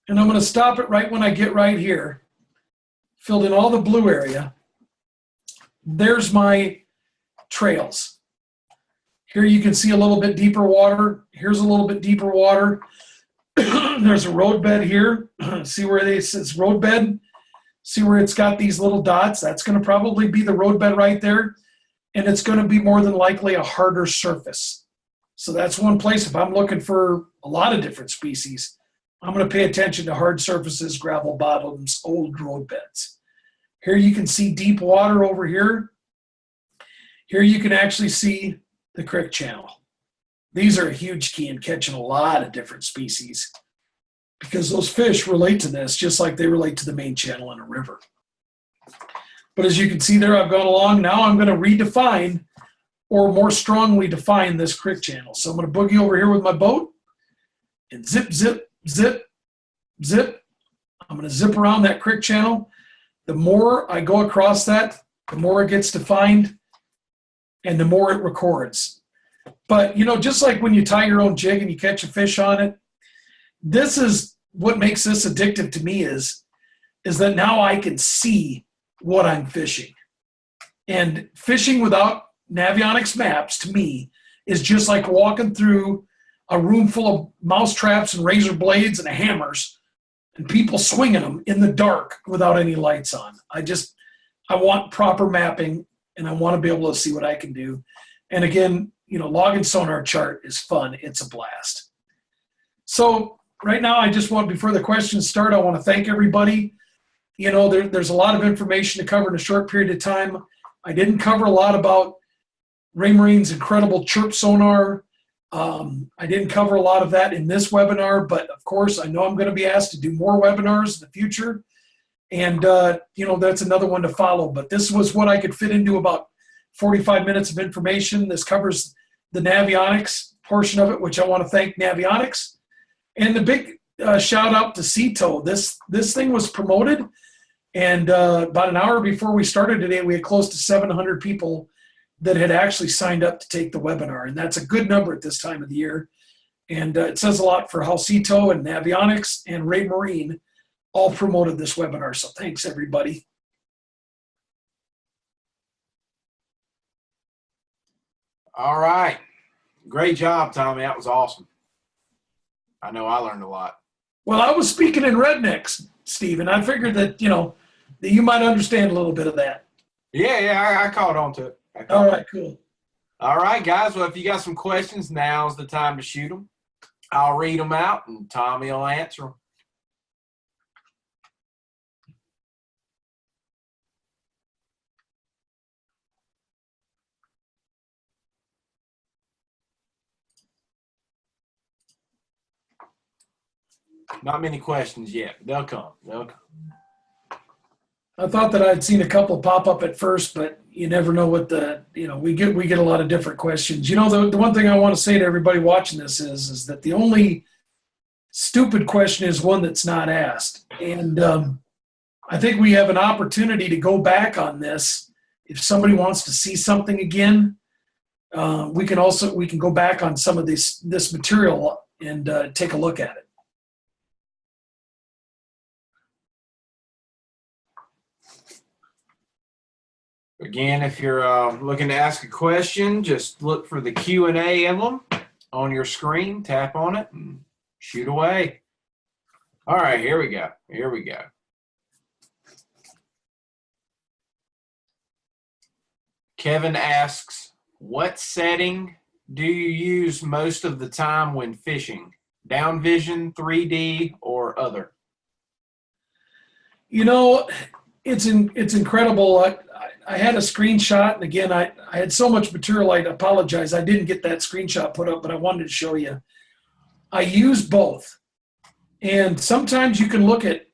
And I'm going to stop it right when I get right here. Filled in all the blue area. There's my trails. Here you can see a little bit deeper water. Here's a little bit deeper water. There's a road bed here. See where it says road bed? See where it's got these little dots? That's going to probably be the road bed right there. And it's going to be more than likely a harder surface. So that's one place. If I'm looking for a lot of different species, I'm going to pay attention to hard surfaces, gravel bottoms, old road beds. Here you can see deep water over here. Here you can actually see the creek channel. These are a huge key in catching a lot of different species because those fish relate to this just like they relate to the main channel in a river. But as you can see there, I've gone along. Now I'm going to redefine or more strongly define this creek channel. So I'm going to boogie over here with my boat and zip, zip, zip, zip. I'm going to zip around that creek channel. The more I go across that, the more it gets defined and the more it records. But, just like when you tie your own jig and you catch a fish on it, this is what makes this addictive to me is that now I can see what I'm fishing. And fishing without Navionics maps, to me, is just like walking through a room full of mouse traps and razor blades and hammers and people swinging them in the dark without any lights on. I want proper mapping, and I want to be able to see what I can do. And again, logging SonarChart is fun. It's a blast. So right now, I just want, before the questions start, I want to thank everybody. There's a lot of information to cover in a short period of time. I didn't cover a lot about Raymarine's incredible chirp sonar. I didn't cover a lot of that in this webinar, but of course, I know I'm going to be asked to do more webinars in the future. And, that's another one to follow. But this was what I could fit into about 45 minutes of information. This covers the Navionics portion of it, which I want to thank Navionics. And the big shout out to CTO. This thing was promoted. And about an hour before we started today, we had close to 700 people that had actually signed up to take the webinar. And that's a good number at this time of the year. And it says a lot for how CTO and Navionics and Raymarine all promoted this webinar. So thanks, everybody. All right. Great job, Tommy. That was awesome. I know I learned a lot. Well, I was speaking in rednecks, Steve, and I figured that, that you might understand a little bit of that. Yeah, I caught on to it. All right, cool. All right, guys. Well, if you got some questions, now's the time to shoot them. I'll read them out, and Tommy will answer them. Not many questions yet. They'll come. They'll come. I thought that I'd seen a couple pop up at first, but you never know what we get a lot of different questions. The one thing I want to say to everybody watching this is that the only stupid question is one that's not asked. And I think we have an opportunity to go back on this. If somebody wants to see something again, we can go back on some of this material and take a look at it. Again, if you're looking to ask a question, just look for the Q&A emblem on your screen, tap on it, and shoot away. All right, here we go. Here we go. Kevin asks, what setting do you use most of the time when fishing? Down vision, 3D, or other? It's incredible. I had a screenshot, and again, I had so much material, I apologize. I didn't get that screenshot put up, but I wanted to show you. I use both. And sometimes you can look at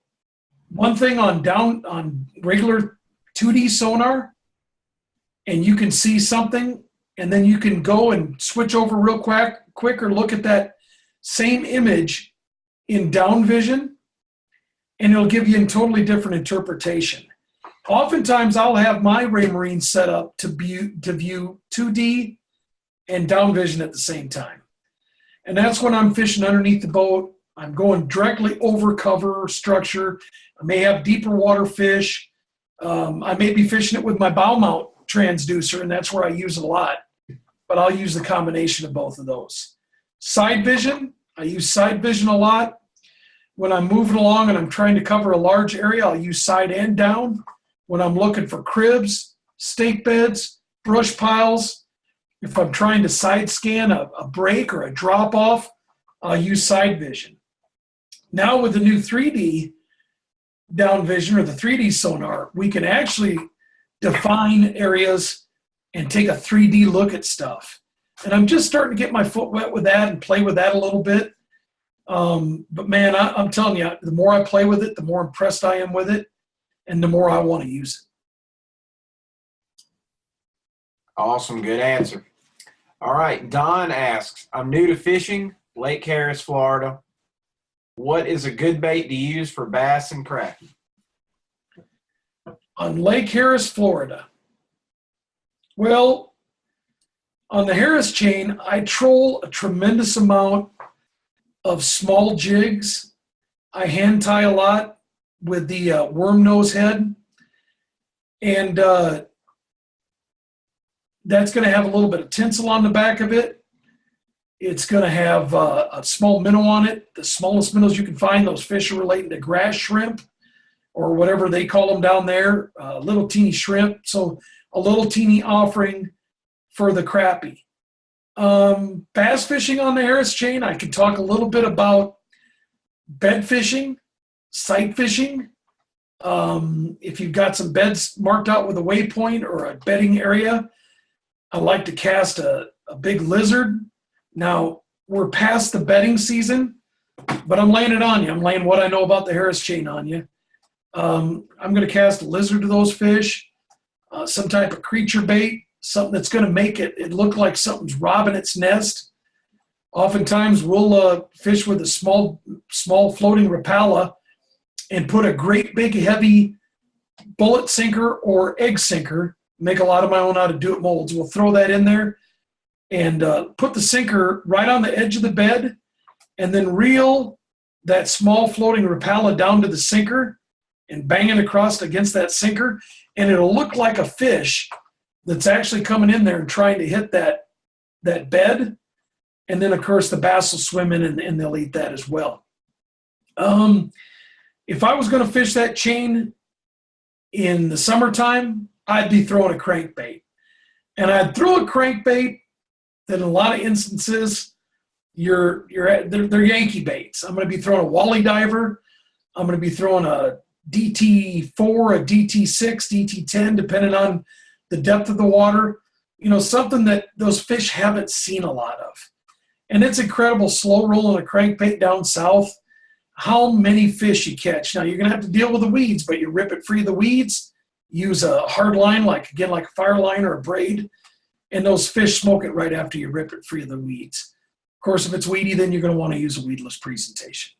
one thing on regular 2D sonar, and you can see something, and then you can go and switch over real quick or look at that same image in down vision, and it'll give you a totally different interpretation. Oftentimes, I'll have my Raymarine set up to view 2D and down vision at the same time. And that's when I'm fishing underneath the boat. I'm going directly over cover structure. I may have deeper water fish. I may be fishing it with my bow mount transducer, and that's where I use it a lot. But I'll use the combination of both of those. Side vision, I use side vision a lot. When I'm moving along and I'm trying to cover a large area, I'll use side and down. When I'm looking for cribs, stake beds, brush piles, if I'm trying to side scan a break or a drop off, I'll use side vision. Now with the new 3D down vision or the 3D sonar, we can actually define areas and take a 3D look at stuff. And I'm just starting to get my foot wet with that and play with that a little bit. But man, I'm telling you, the more I play with it, the more impressed I am with it, and the more I want to use it. Awesome, good answer. All right, Don asks, I'm new to fishing, Lake Harris, Florida. What is a good bait to use for bass and crappie? On Lake Harris, Florida. Well, on the Harris chain, I troll a tremendous amount of small jigs. I hand tie a lot with the worm nose head, and that's going to have a little bit of tinsel on the back of it. It's going to have a small minnow on it, the smallest minnows you can find. Those fish are relating to grass shrimp or whatever they call them down there, little teeny shrimp. So a little teeny offering for the crappie. Bass fishing on the Harris chain, I can talk a little bit about bed fishing, sight fishing. If you've got some beds marked out with a waypoint or a bedding area, I like to cast a big lizard. Now, we're past the bedding season, but I'm laying it on you. I'm laying what I know about the Harris chain on you. I'm going to cast a lizard to those fish, some type of creature bait, something that's going to make it look like something's robbing its nest. Oftentimes, we'll fish with a small floating Rapala and put a great big heavy bullet sinker or egg sinker. Make a lot of my own out of do-it molds. We'll throw that in there and put the sinker right on the edge of the bed, and then reel that small floating Rapala down to the sinker and bang it across against that sinker, and it'll look like a fish that's actually coming in there and trying to hit that bed. And then, of course, the bass will swim in and they'll eat that as well. If I was going to fish that chain in the summertime, I'd be throwing a crankbait. And I'd throw a crankbait that in a lot of instances, they're Yankee baits. I'm going to be throwing a Wally diver. I'm going to be throwing a DT4, a DT6, DT10, depending on the depth of the water. You know, something that those fish haven't seen a lot of. And it's incredible slow rolling a crankbait down south, how many fish you catch. Now, you're going to have to deal with the weeds, but you rip it free of the weeds, use a hard line, like a fire line or a braid, and those fish smoke it right after you rip it free of the weeds. Of course, if it's weedy, then you're going to want to use a weedless presentation.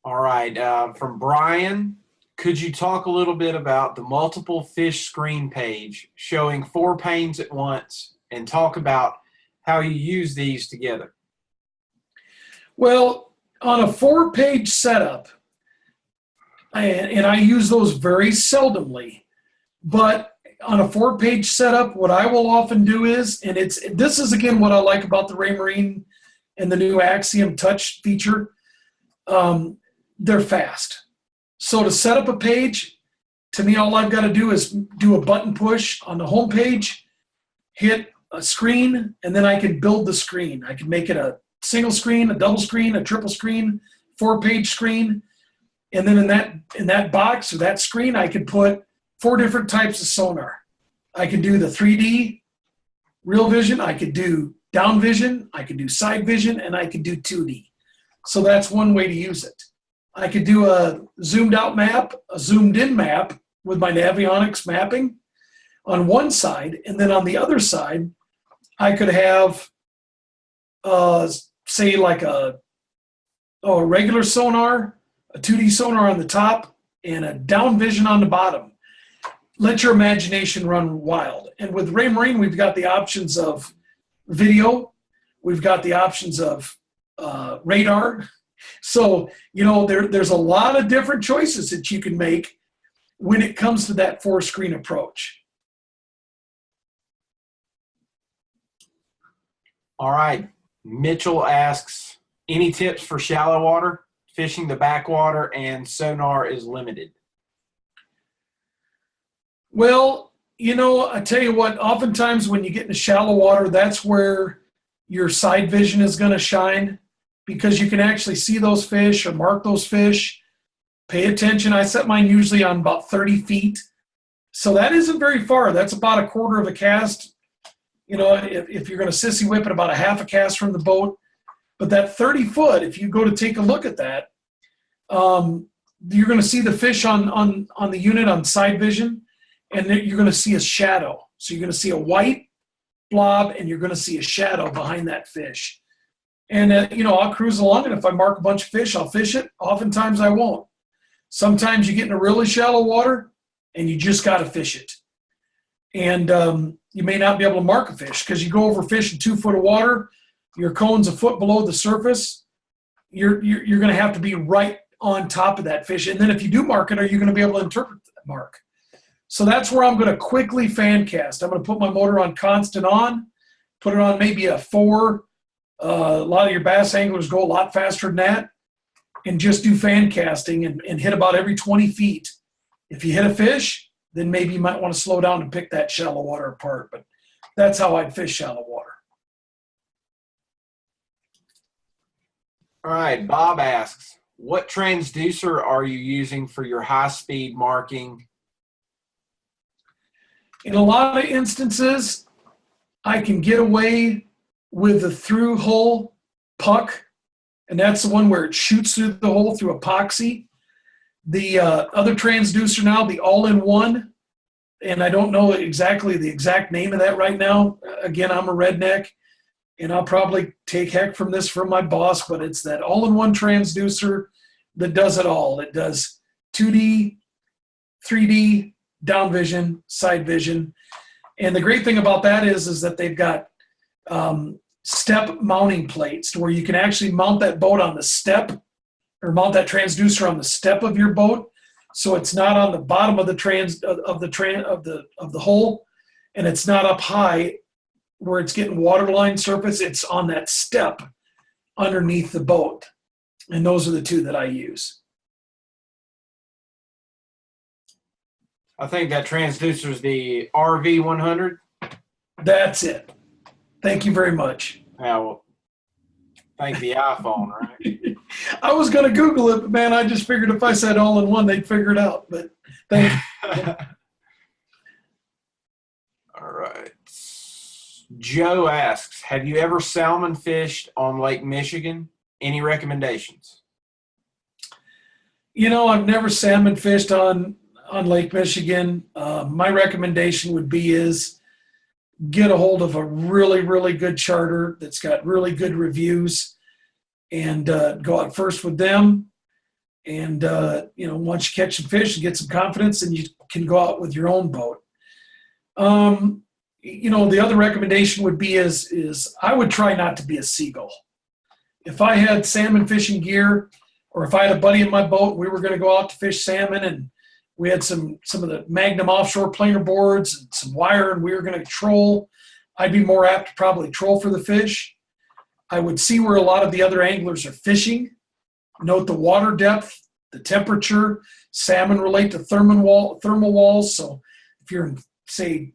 All right, from Brian, could you talk a little bit about the multiple fish screen page showing 4 panes at once and talk about how you use these together? Well, on a 4-page setup, and I use those very seldomly, but on a 4-page setup, what I will often do is, and this is again what I like about the Raymarine and the new Axiom touch feature, they're fast. So to set up a page, to me, all I've got to do is do a button push on the home page, hit a screen, and then I can build the screen. I can make it a single screen, a double screen, a triple screen, 4-page screen. And then in that box or that screen, I can put 4 different types of sonar. I can do the 3D real vision, I could do down vision, I could do side vision, and I could do 2D. So that's one way to use it. I could do a zoomed out map, a zoomed in map with my Navionics mapping on one side, and then on the other side, I could have, say, like a regular sonar, a 2D sonar on the top, and a down vision on the bottom. Let your imagination run wild. And with Raymarine, we've got the options of video, we've got the options of radar. So, you know, there's a lot of different choices that you can make when it comes to that 4-screen approach. All right. Mitchell asks, any tips for shallow water? Fishing the backwater and sonar is limited. Well, you know, I tell you what, oftentimes when you get into shallow water, that's where your side vision is going to shine, because you can actually see those fish or mark those fish. Pay attention. I set mine usually on about 30 feet. So that isn't very far. That's about a quarter of a cast. You know, if you're going to sissy whip it, about a half a cast from the boat. But that 30 foot, if you go to take a look at that, you're going to see the fish on the unit on side vision, and you're going to see a shadow. So you're going to see a white blob, and you're going to see a shadow behind that fish. And, you know, I'll cruise along, and if I mark a bunch of fish, I'll fish it. Oftentimes I won't. Sometimes you get into really shallow water, and you just got to fish it. And you may not be able to mark a fish because you go over fish in 2 foot of water, your cone's a foot below the surface, you're going to have to be right on top of that fish. And then if you do mark it, are you going to be able to interpret that mark? So that's where I'm going to quickly fan cast. I'm going to put my motor on constant on, put it on maybe a 4. A lot of your bass anglers go a lot faster than that, and just do fan casting and hit about every 20 feet. If you hit a fish, then maybe you might want to slow down and pick that shallow water apart. But that's how I'd fish shallow water. All right, Bob asks, what transducer are you using for your high-speed marking? In a lot of instances, I can get away with the through hole puck, and that's the one where it shoots through the hole through epoxy. The other transducer now, the all-in-one, and I don't know exactly the exact name of that right now. Again, I'm a redneck, and I'll probably take heck from this from my boss, but it's that all-in-one transducer that does it all. It does 2D, 3D, down vision, side vision. And the great thing about that is that they've got step mounting plates to where you can actually mount that boat on the step, or mount that transducer on the step of your boat, so it's not on the bottom of the hole, and it's not up high where it's getting waterline surface. It's on that step underneath the boat, and those are the two that I use. I think that transducer is the RV100. That's it. Thank you very much. Well, thank the iPhone, right? I was going to Google it, but man, I just figured if I said all in one, they'd figure it out. But thank you. All right. Joe asks, have you ever salmon fished on Lake Michigan? Any recommendations? You know, I've never salmon fished on Lake Michigan. My recommendation would be is get a hold of a really, really good charter that's got really good reviews, and go out first with them. And, you know, once you catch some fish and get some confidence, then you can go out with your own boat. You know, the other recommendation would be is I would try not to be a seagull. If I had salmon fishing gear, or if I had a buddy in my boat, we were going to go out to fish salmon, and we had some of the Magnum offshore planer boards and some wire, and we were going to troll, I'd be more apt to probably troll for the fish. I would see where a lot of the other anglers are fishing, note the water depth, the temperature. Salmon relate to thermal walls. So if you're in, say,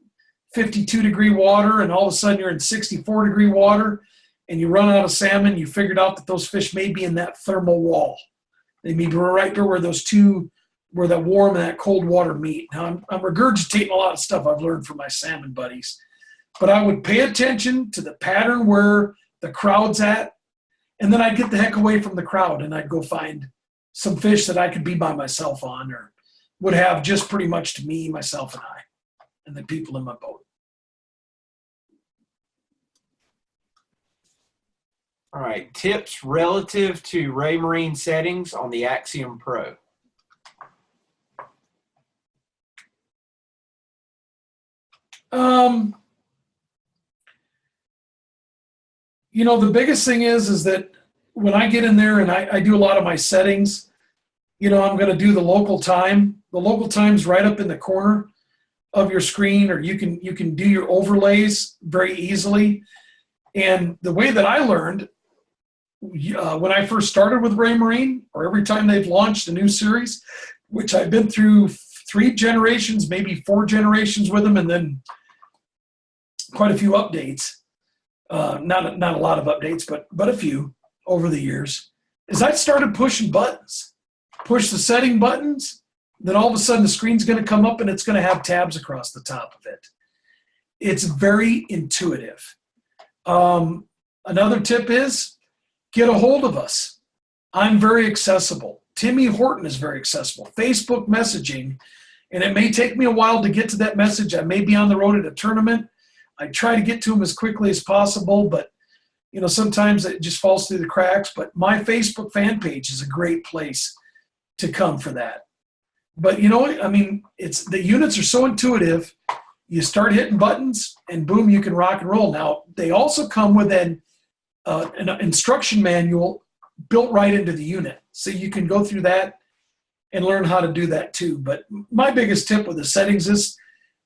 52-degree water and all of a sudden you're in 64-degree water and you run out of salmon, you figured out that those fish may be in that thermal wall. They may be right there where those two, where that warm and that cold water meet. Now, I'm regurgitating a lot of stuff I've learned from my salmon buddies, but I would pay attention to the pattern where the crowd's at, and then I'd get the heck away from the crowd and I'd go find some fish that I could be by myself on, or would have just pretty much to me, myself, and I, and the people in my boat. All right, tips relative to Raymarine settings on the Axiom Pro. You know, the biggest thing is that when I get in there and I do a lot of my settings, you know, I'm going to do the local time. The local time's right up in the corner of your screen, or you can do your overlays very easily. And the way that I learned when I first started with Raymarine, or every time they've launched a new series, which I've been through 3 generations, maybe 4 generations with them, and then quite a few updates. Not a lot of updates, but a few over the years, is I started pushing buttons. Push the setting buttons, then all of a sudden the screen's going to come up and it's going to have tabs across the top of it. It's very intuitive. Another tip is get a hold of us. I'm very accessible. Timmy Horton is very accessible. Facebook messaging, and it may take me a while to get to that message. I may be on the road at a tournament. I try to get to them as quickly as possible, but you know, sometimes it just falls through the cracks. But my Facebook fan page is a great place to come for that. But you know, I mean, the units are so intuitive. You start hitting buttons, and boom, you can rock and roll. Now, they also come with an instruction manual built right into the unit, so you can go through that and learn how to do that too. But my biggest tip with the settings is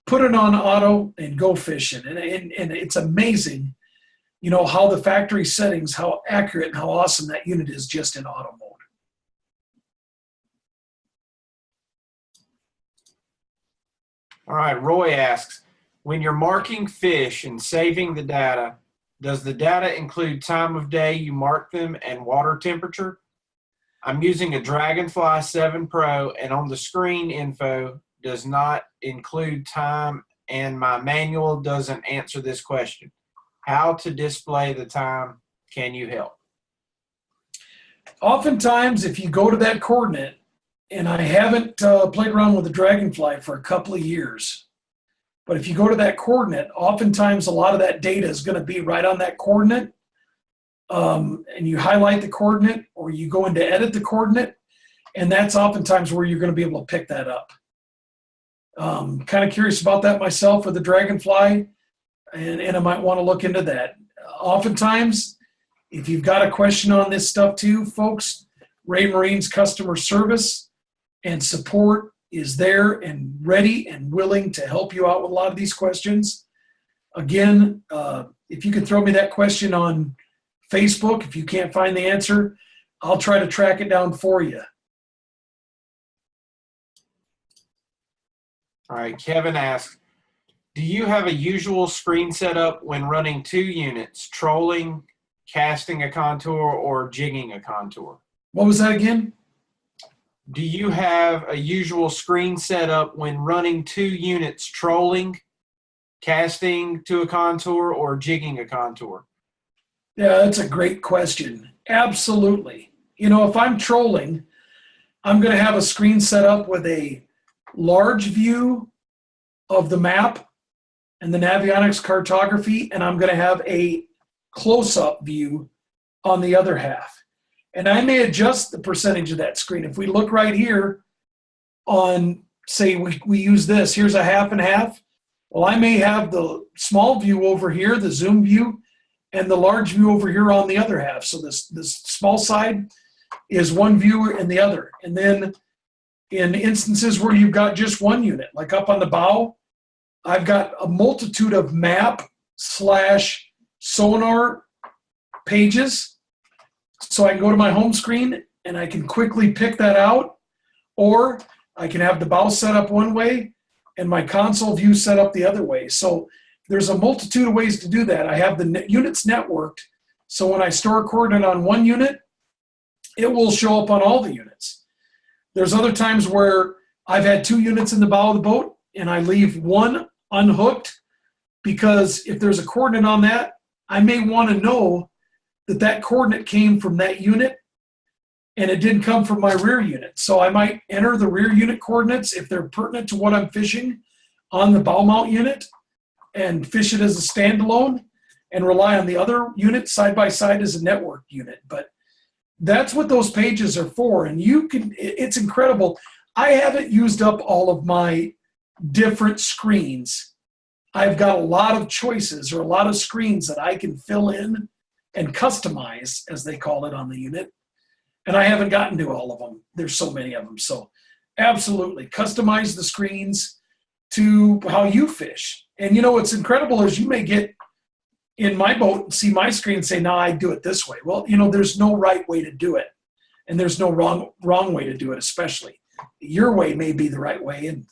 put it on auto and go fishing. And it's amazing, you know, how the factory settings, how accurate and how awesome that unit is just in auto mode. All right, Roy asks, when you're marking fish and saving the data, does the data include time of day you mark them and water temperature? I'm using a Dragonfly 7 Pro, and on the screen info does not include time, and my manual doesn't answer this question. How to display the time? Can you help? Oftentimes, if you go to that coordinate, and I haven't played around with the Dragonfly for a couple of years, but if you go to that coordinate, oftentimes a lot of that data is going to be right on that coordinate, and you highlight the coordinate, or you go into edit the coordinate, and that's oftentimes where you're going to be able to pick that up. Kind of curious about that myself with the Dragonfly, and I might want to look into that. Oftentimes, if you've got a question on this stuff too, folks, Raymarine's customer service and support is there and ready and willing to help you out with a lot of these questions. Again, if you could throw me that question on Facebook, if you can't find the answer, I'll try to track it down for you. All right, Kevin asks, do you have a usual screen setup when running 2 units, trolling, casting a contour, or jigging a contour? What was that again? Do you have a usual screen setup when running 2 units, trolling, casting to a contour, or jigging a contour? Yeah, that's a great question. Absolutely. You know, if I'm trolling, I'm going to have a screen set up with a large view of the map and the Navionics cartography, and I'm going to have a close-up view on the other half. And I may adjust the percentage of that screen. If we look right here on, say, we use this, here's a half and half. Well, I may have the small view over here, the zoom view, and the large view over here on the other half. So this small side is one view and the other. And then in instances where you've got just one unit, like up on the bow, I've got a multitude of map/sonar pages. So I can go to my home screen and I can quickly pick that out, or I can have the bow set up one way and my console view set up the other way. So there's a multitude of ways to do that. I have the units networked, so when I store a coordinate on one unit, it will show up on all the units. There's other times where I've had 2 units in the bow of the boat and I leave one unhooked, because if there's a coordinate on that, I may want to know that that coordinate came from that unit and it didn't come from my rear unit. So I might enter the rear unit coordinates if they're pertinent to what I'm fishing on the bow mount unit and fish it as a standalone and rely on the other unit side by side as a network unit. But that's what those pages are for. And you can, it's incredible. I haven't used up all of my different screens. I've got a lot of choices or a lot of screens that I can fill in and customize, as they call it on the unit. And I haven't gotten to all of them. There's so many of them. So absolutely customize the screens to how you fish. And you know, what's incredible is you may get in my boat and see my screen and say, no, I do it this way. Well, you know, there's no right way to do it. And there's no wrong way to do it, especially. Your way may be the right way, and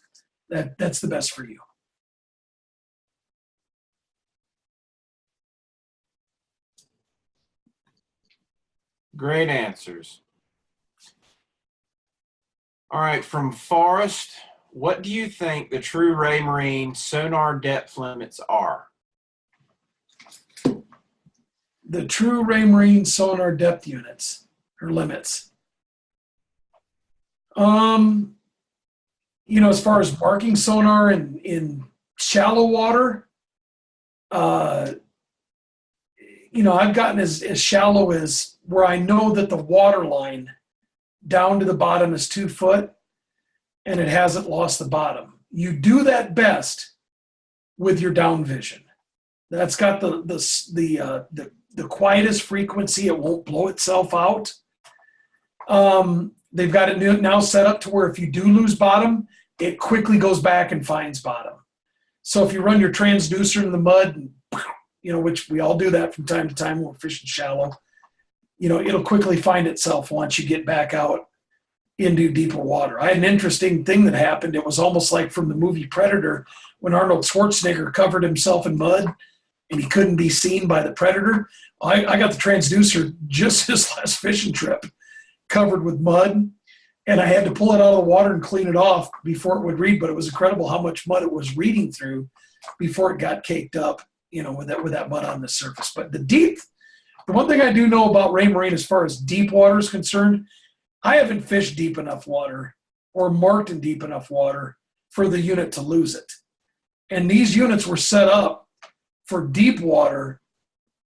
that's the best for you. Great answers. All right, from Forrest, what do you think the true Raymarine sonar depth limits are? The true Raymarine sonar depth units or limits. You know, as far as marking sonar in shallow water, you know, I've gotten as shallow as where I know that the water line down to the bottom is 2 foot and it hasn't lost the bottom. You do that best with your down vision. That's got the quietest frequency. It won't blow itself out. They've got it now set up to where if you do lose bottom, it quickly goes back and finds bottom. So if you run your transducer in the mud, and, you know, which we all do that from time to time when we're fishing shallow, you know, it'll quickly find itself once you get back out into deeper water. I had an interesting thing that happened. It was almost like from the movie Predator, when Arnold Schwarzenegger covered himself in mud and he couldn't be seen by the predator. I got the transducer just this last fishing trip covered with mud, and I had to pull it out of the water and clean it off before it would read, but it was incredible how much mud it was reading through before it got caked up, you know, with that mud on the surface. But the one thing I do know about Raymarine as far as deep water is concerned, I haven't fished deep enough water or marked in deep enough water for the unit to lose it. And these units were set up for deep water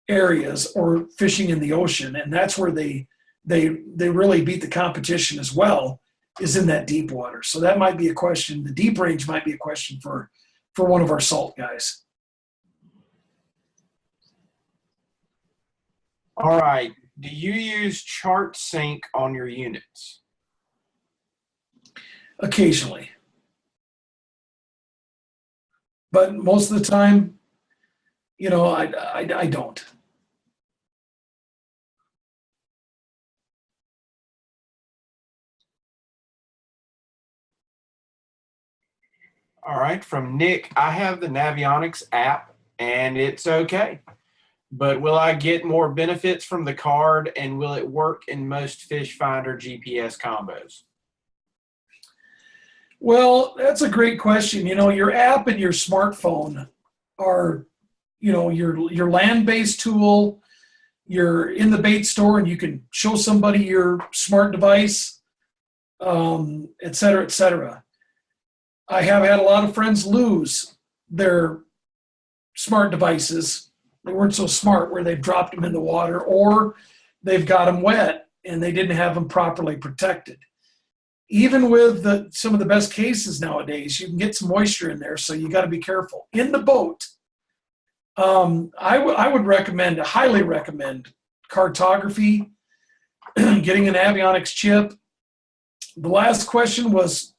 areas or fishing in the ocean, and that's where they really beat the competition as well, is in that deep water. So that might be a question. The deep range might be a question for one of our salt guys. All right. Do you use chart sync on your units? Occasionally. But most of the time, you know, I don't. All right, from Nick, I have the Navionics app and it's okay. But will I get more benefits from the card and will it work in most fish finder GPS combos? Well, that's a great question. You know, your app and your smartphone are, you know, your land-based tool. You're in the bait store and you can show somebody your smart device, et cetera, et cetera. I have had a lot of friends lose their smart devices. They weren't so smart where they've dropped them in the water, or they've got them wet and they didn't have them properly protected. Even with some of the best cases nowadays, you can get some moisture in there, so you got to be careful. In the boat, I would recommend, highly recommend cartography, getting an Navionics chip. The last question was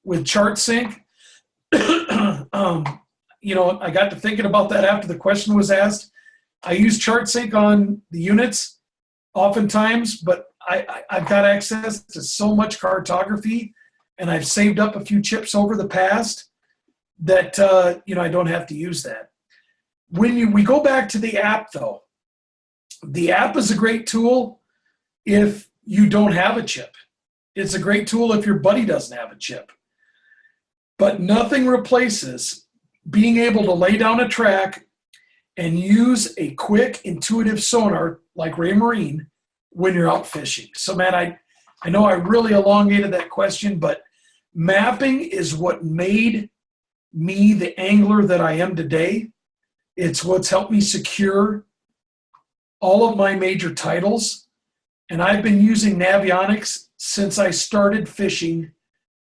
with ChartSync. You know, I got to thinking about that after the question was asked. I use ChartSync on the units oftentimes, but I've got access to so much cartography, and I've saved up a few chips over the past that, you know, I don't have to use that. When we go back to the app, though, the app is a great tool if you don't have a chip. It's a great tool if your buddy doesn't have a chip. But nothing replaces being able to lay down a track and use a quick, intuitive sonar like Raymarine when you're out fishing. So, man, I know I really elongated that question, but mapping is what made me the angler that I am today. It's what's helped me secure all of my major titles. And I've been using Navionics since I started fishing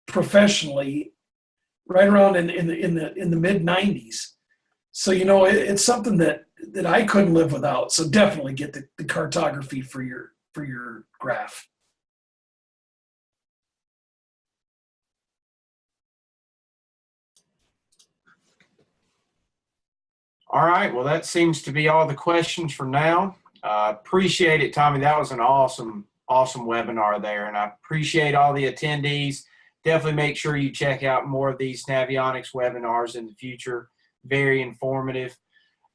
professionally, right around in the mid 90s. So, you know, it's something that I couldn't live without. So definitely get the cartography for your graph. All right, well, that seems to be all the questions for now. Appreciate it, Tommy. That was an awesome webinar there, and I appreciate all the attendees. Definitely make sure you check out more of these Navionics webinars in the future. Very informative.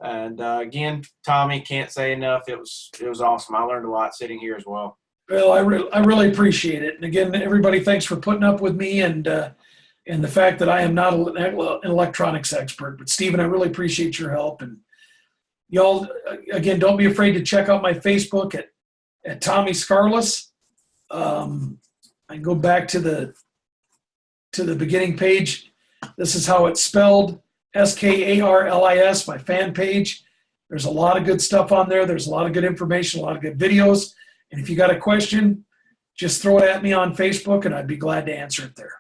And again, Tommy, can't say enough. It was awesome. I learned a lot sitting here as well. Well, I really appreciate it. And again, everybody, thanks for putting up with me and the fact that I am not an electronics expert. But Stephen, I really appreciate your help. And y'all, again, don't be afraid to check out my Facebook at Tommy Skarlis. I go back to the beginning page. This is how it's spelled, Skarlis, my fan page. There's a lot of good stuff on there. There's a lot of good information, a lot of good videos. And if you got a question, just throw it at me on Facebook and I'd be glad to answer it there.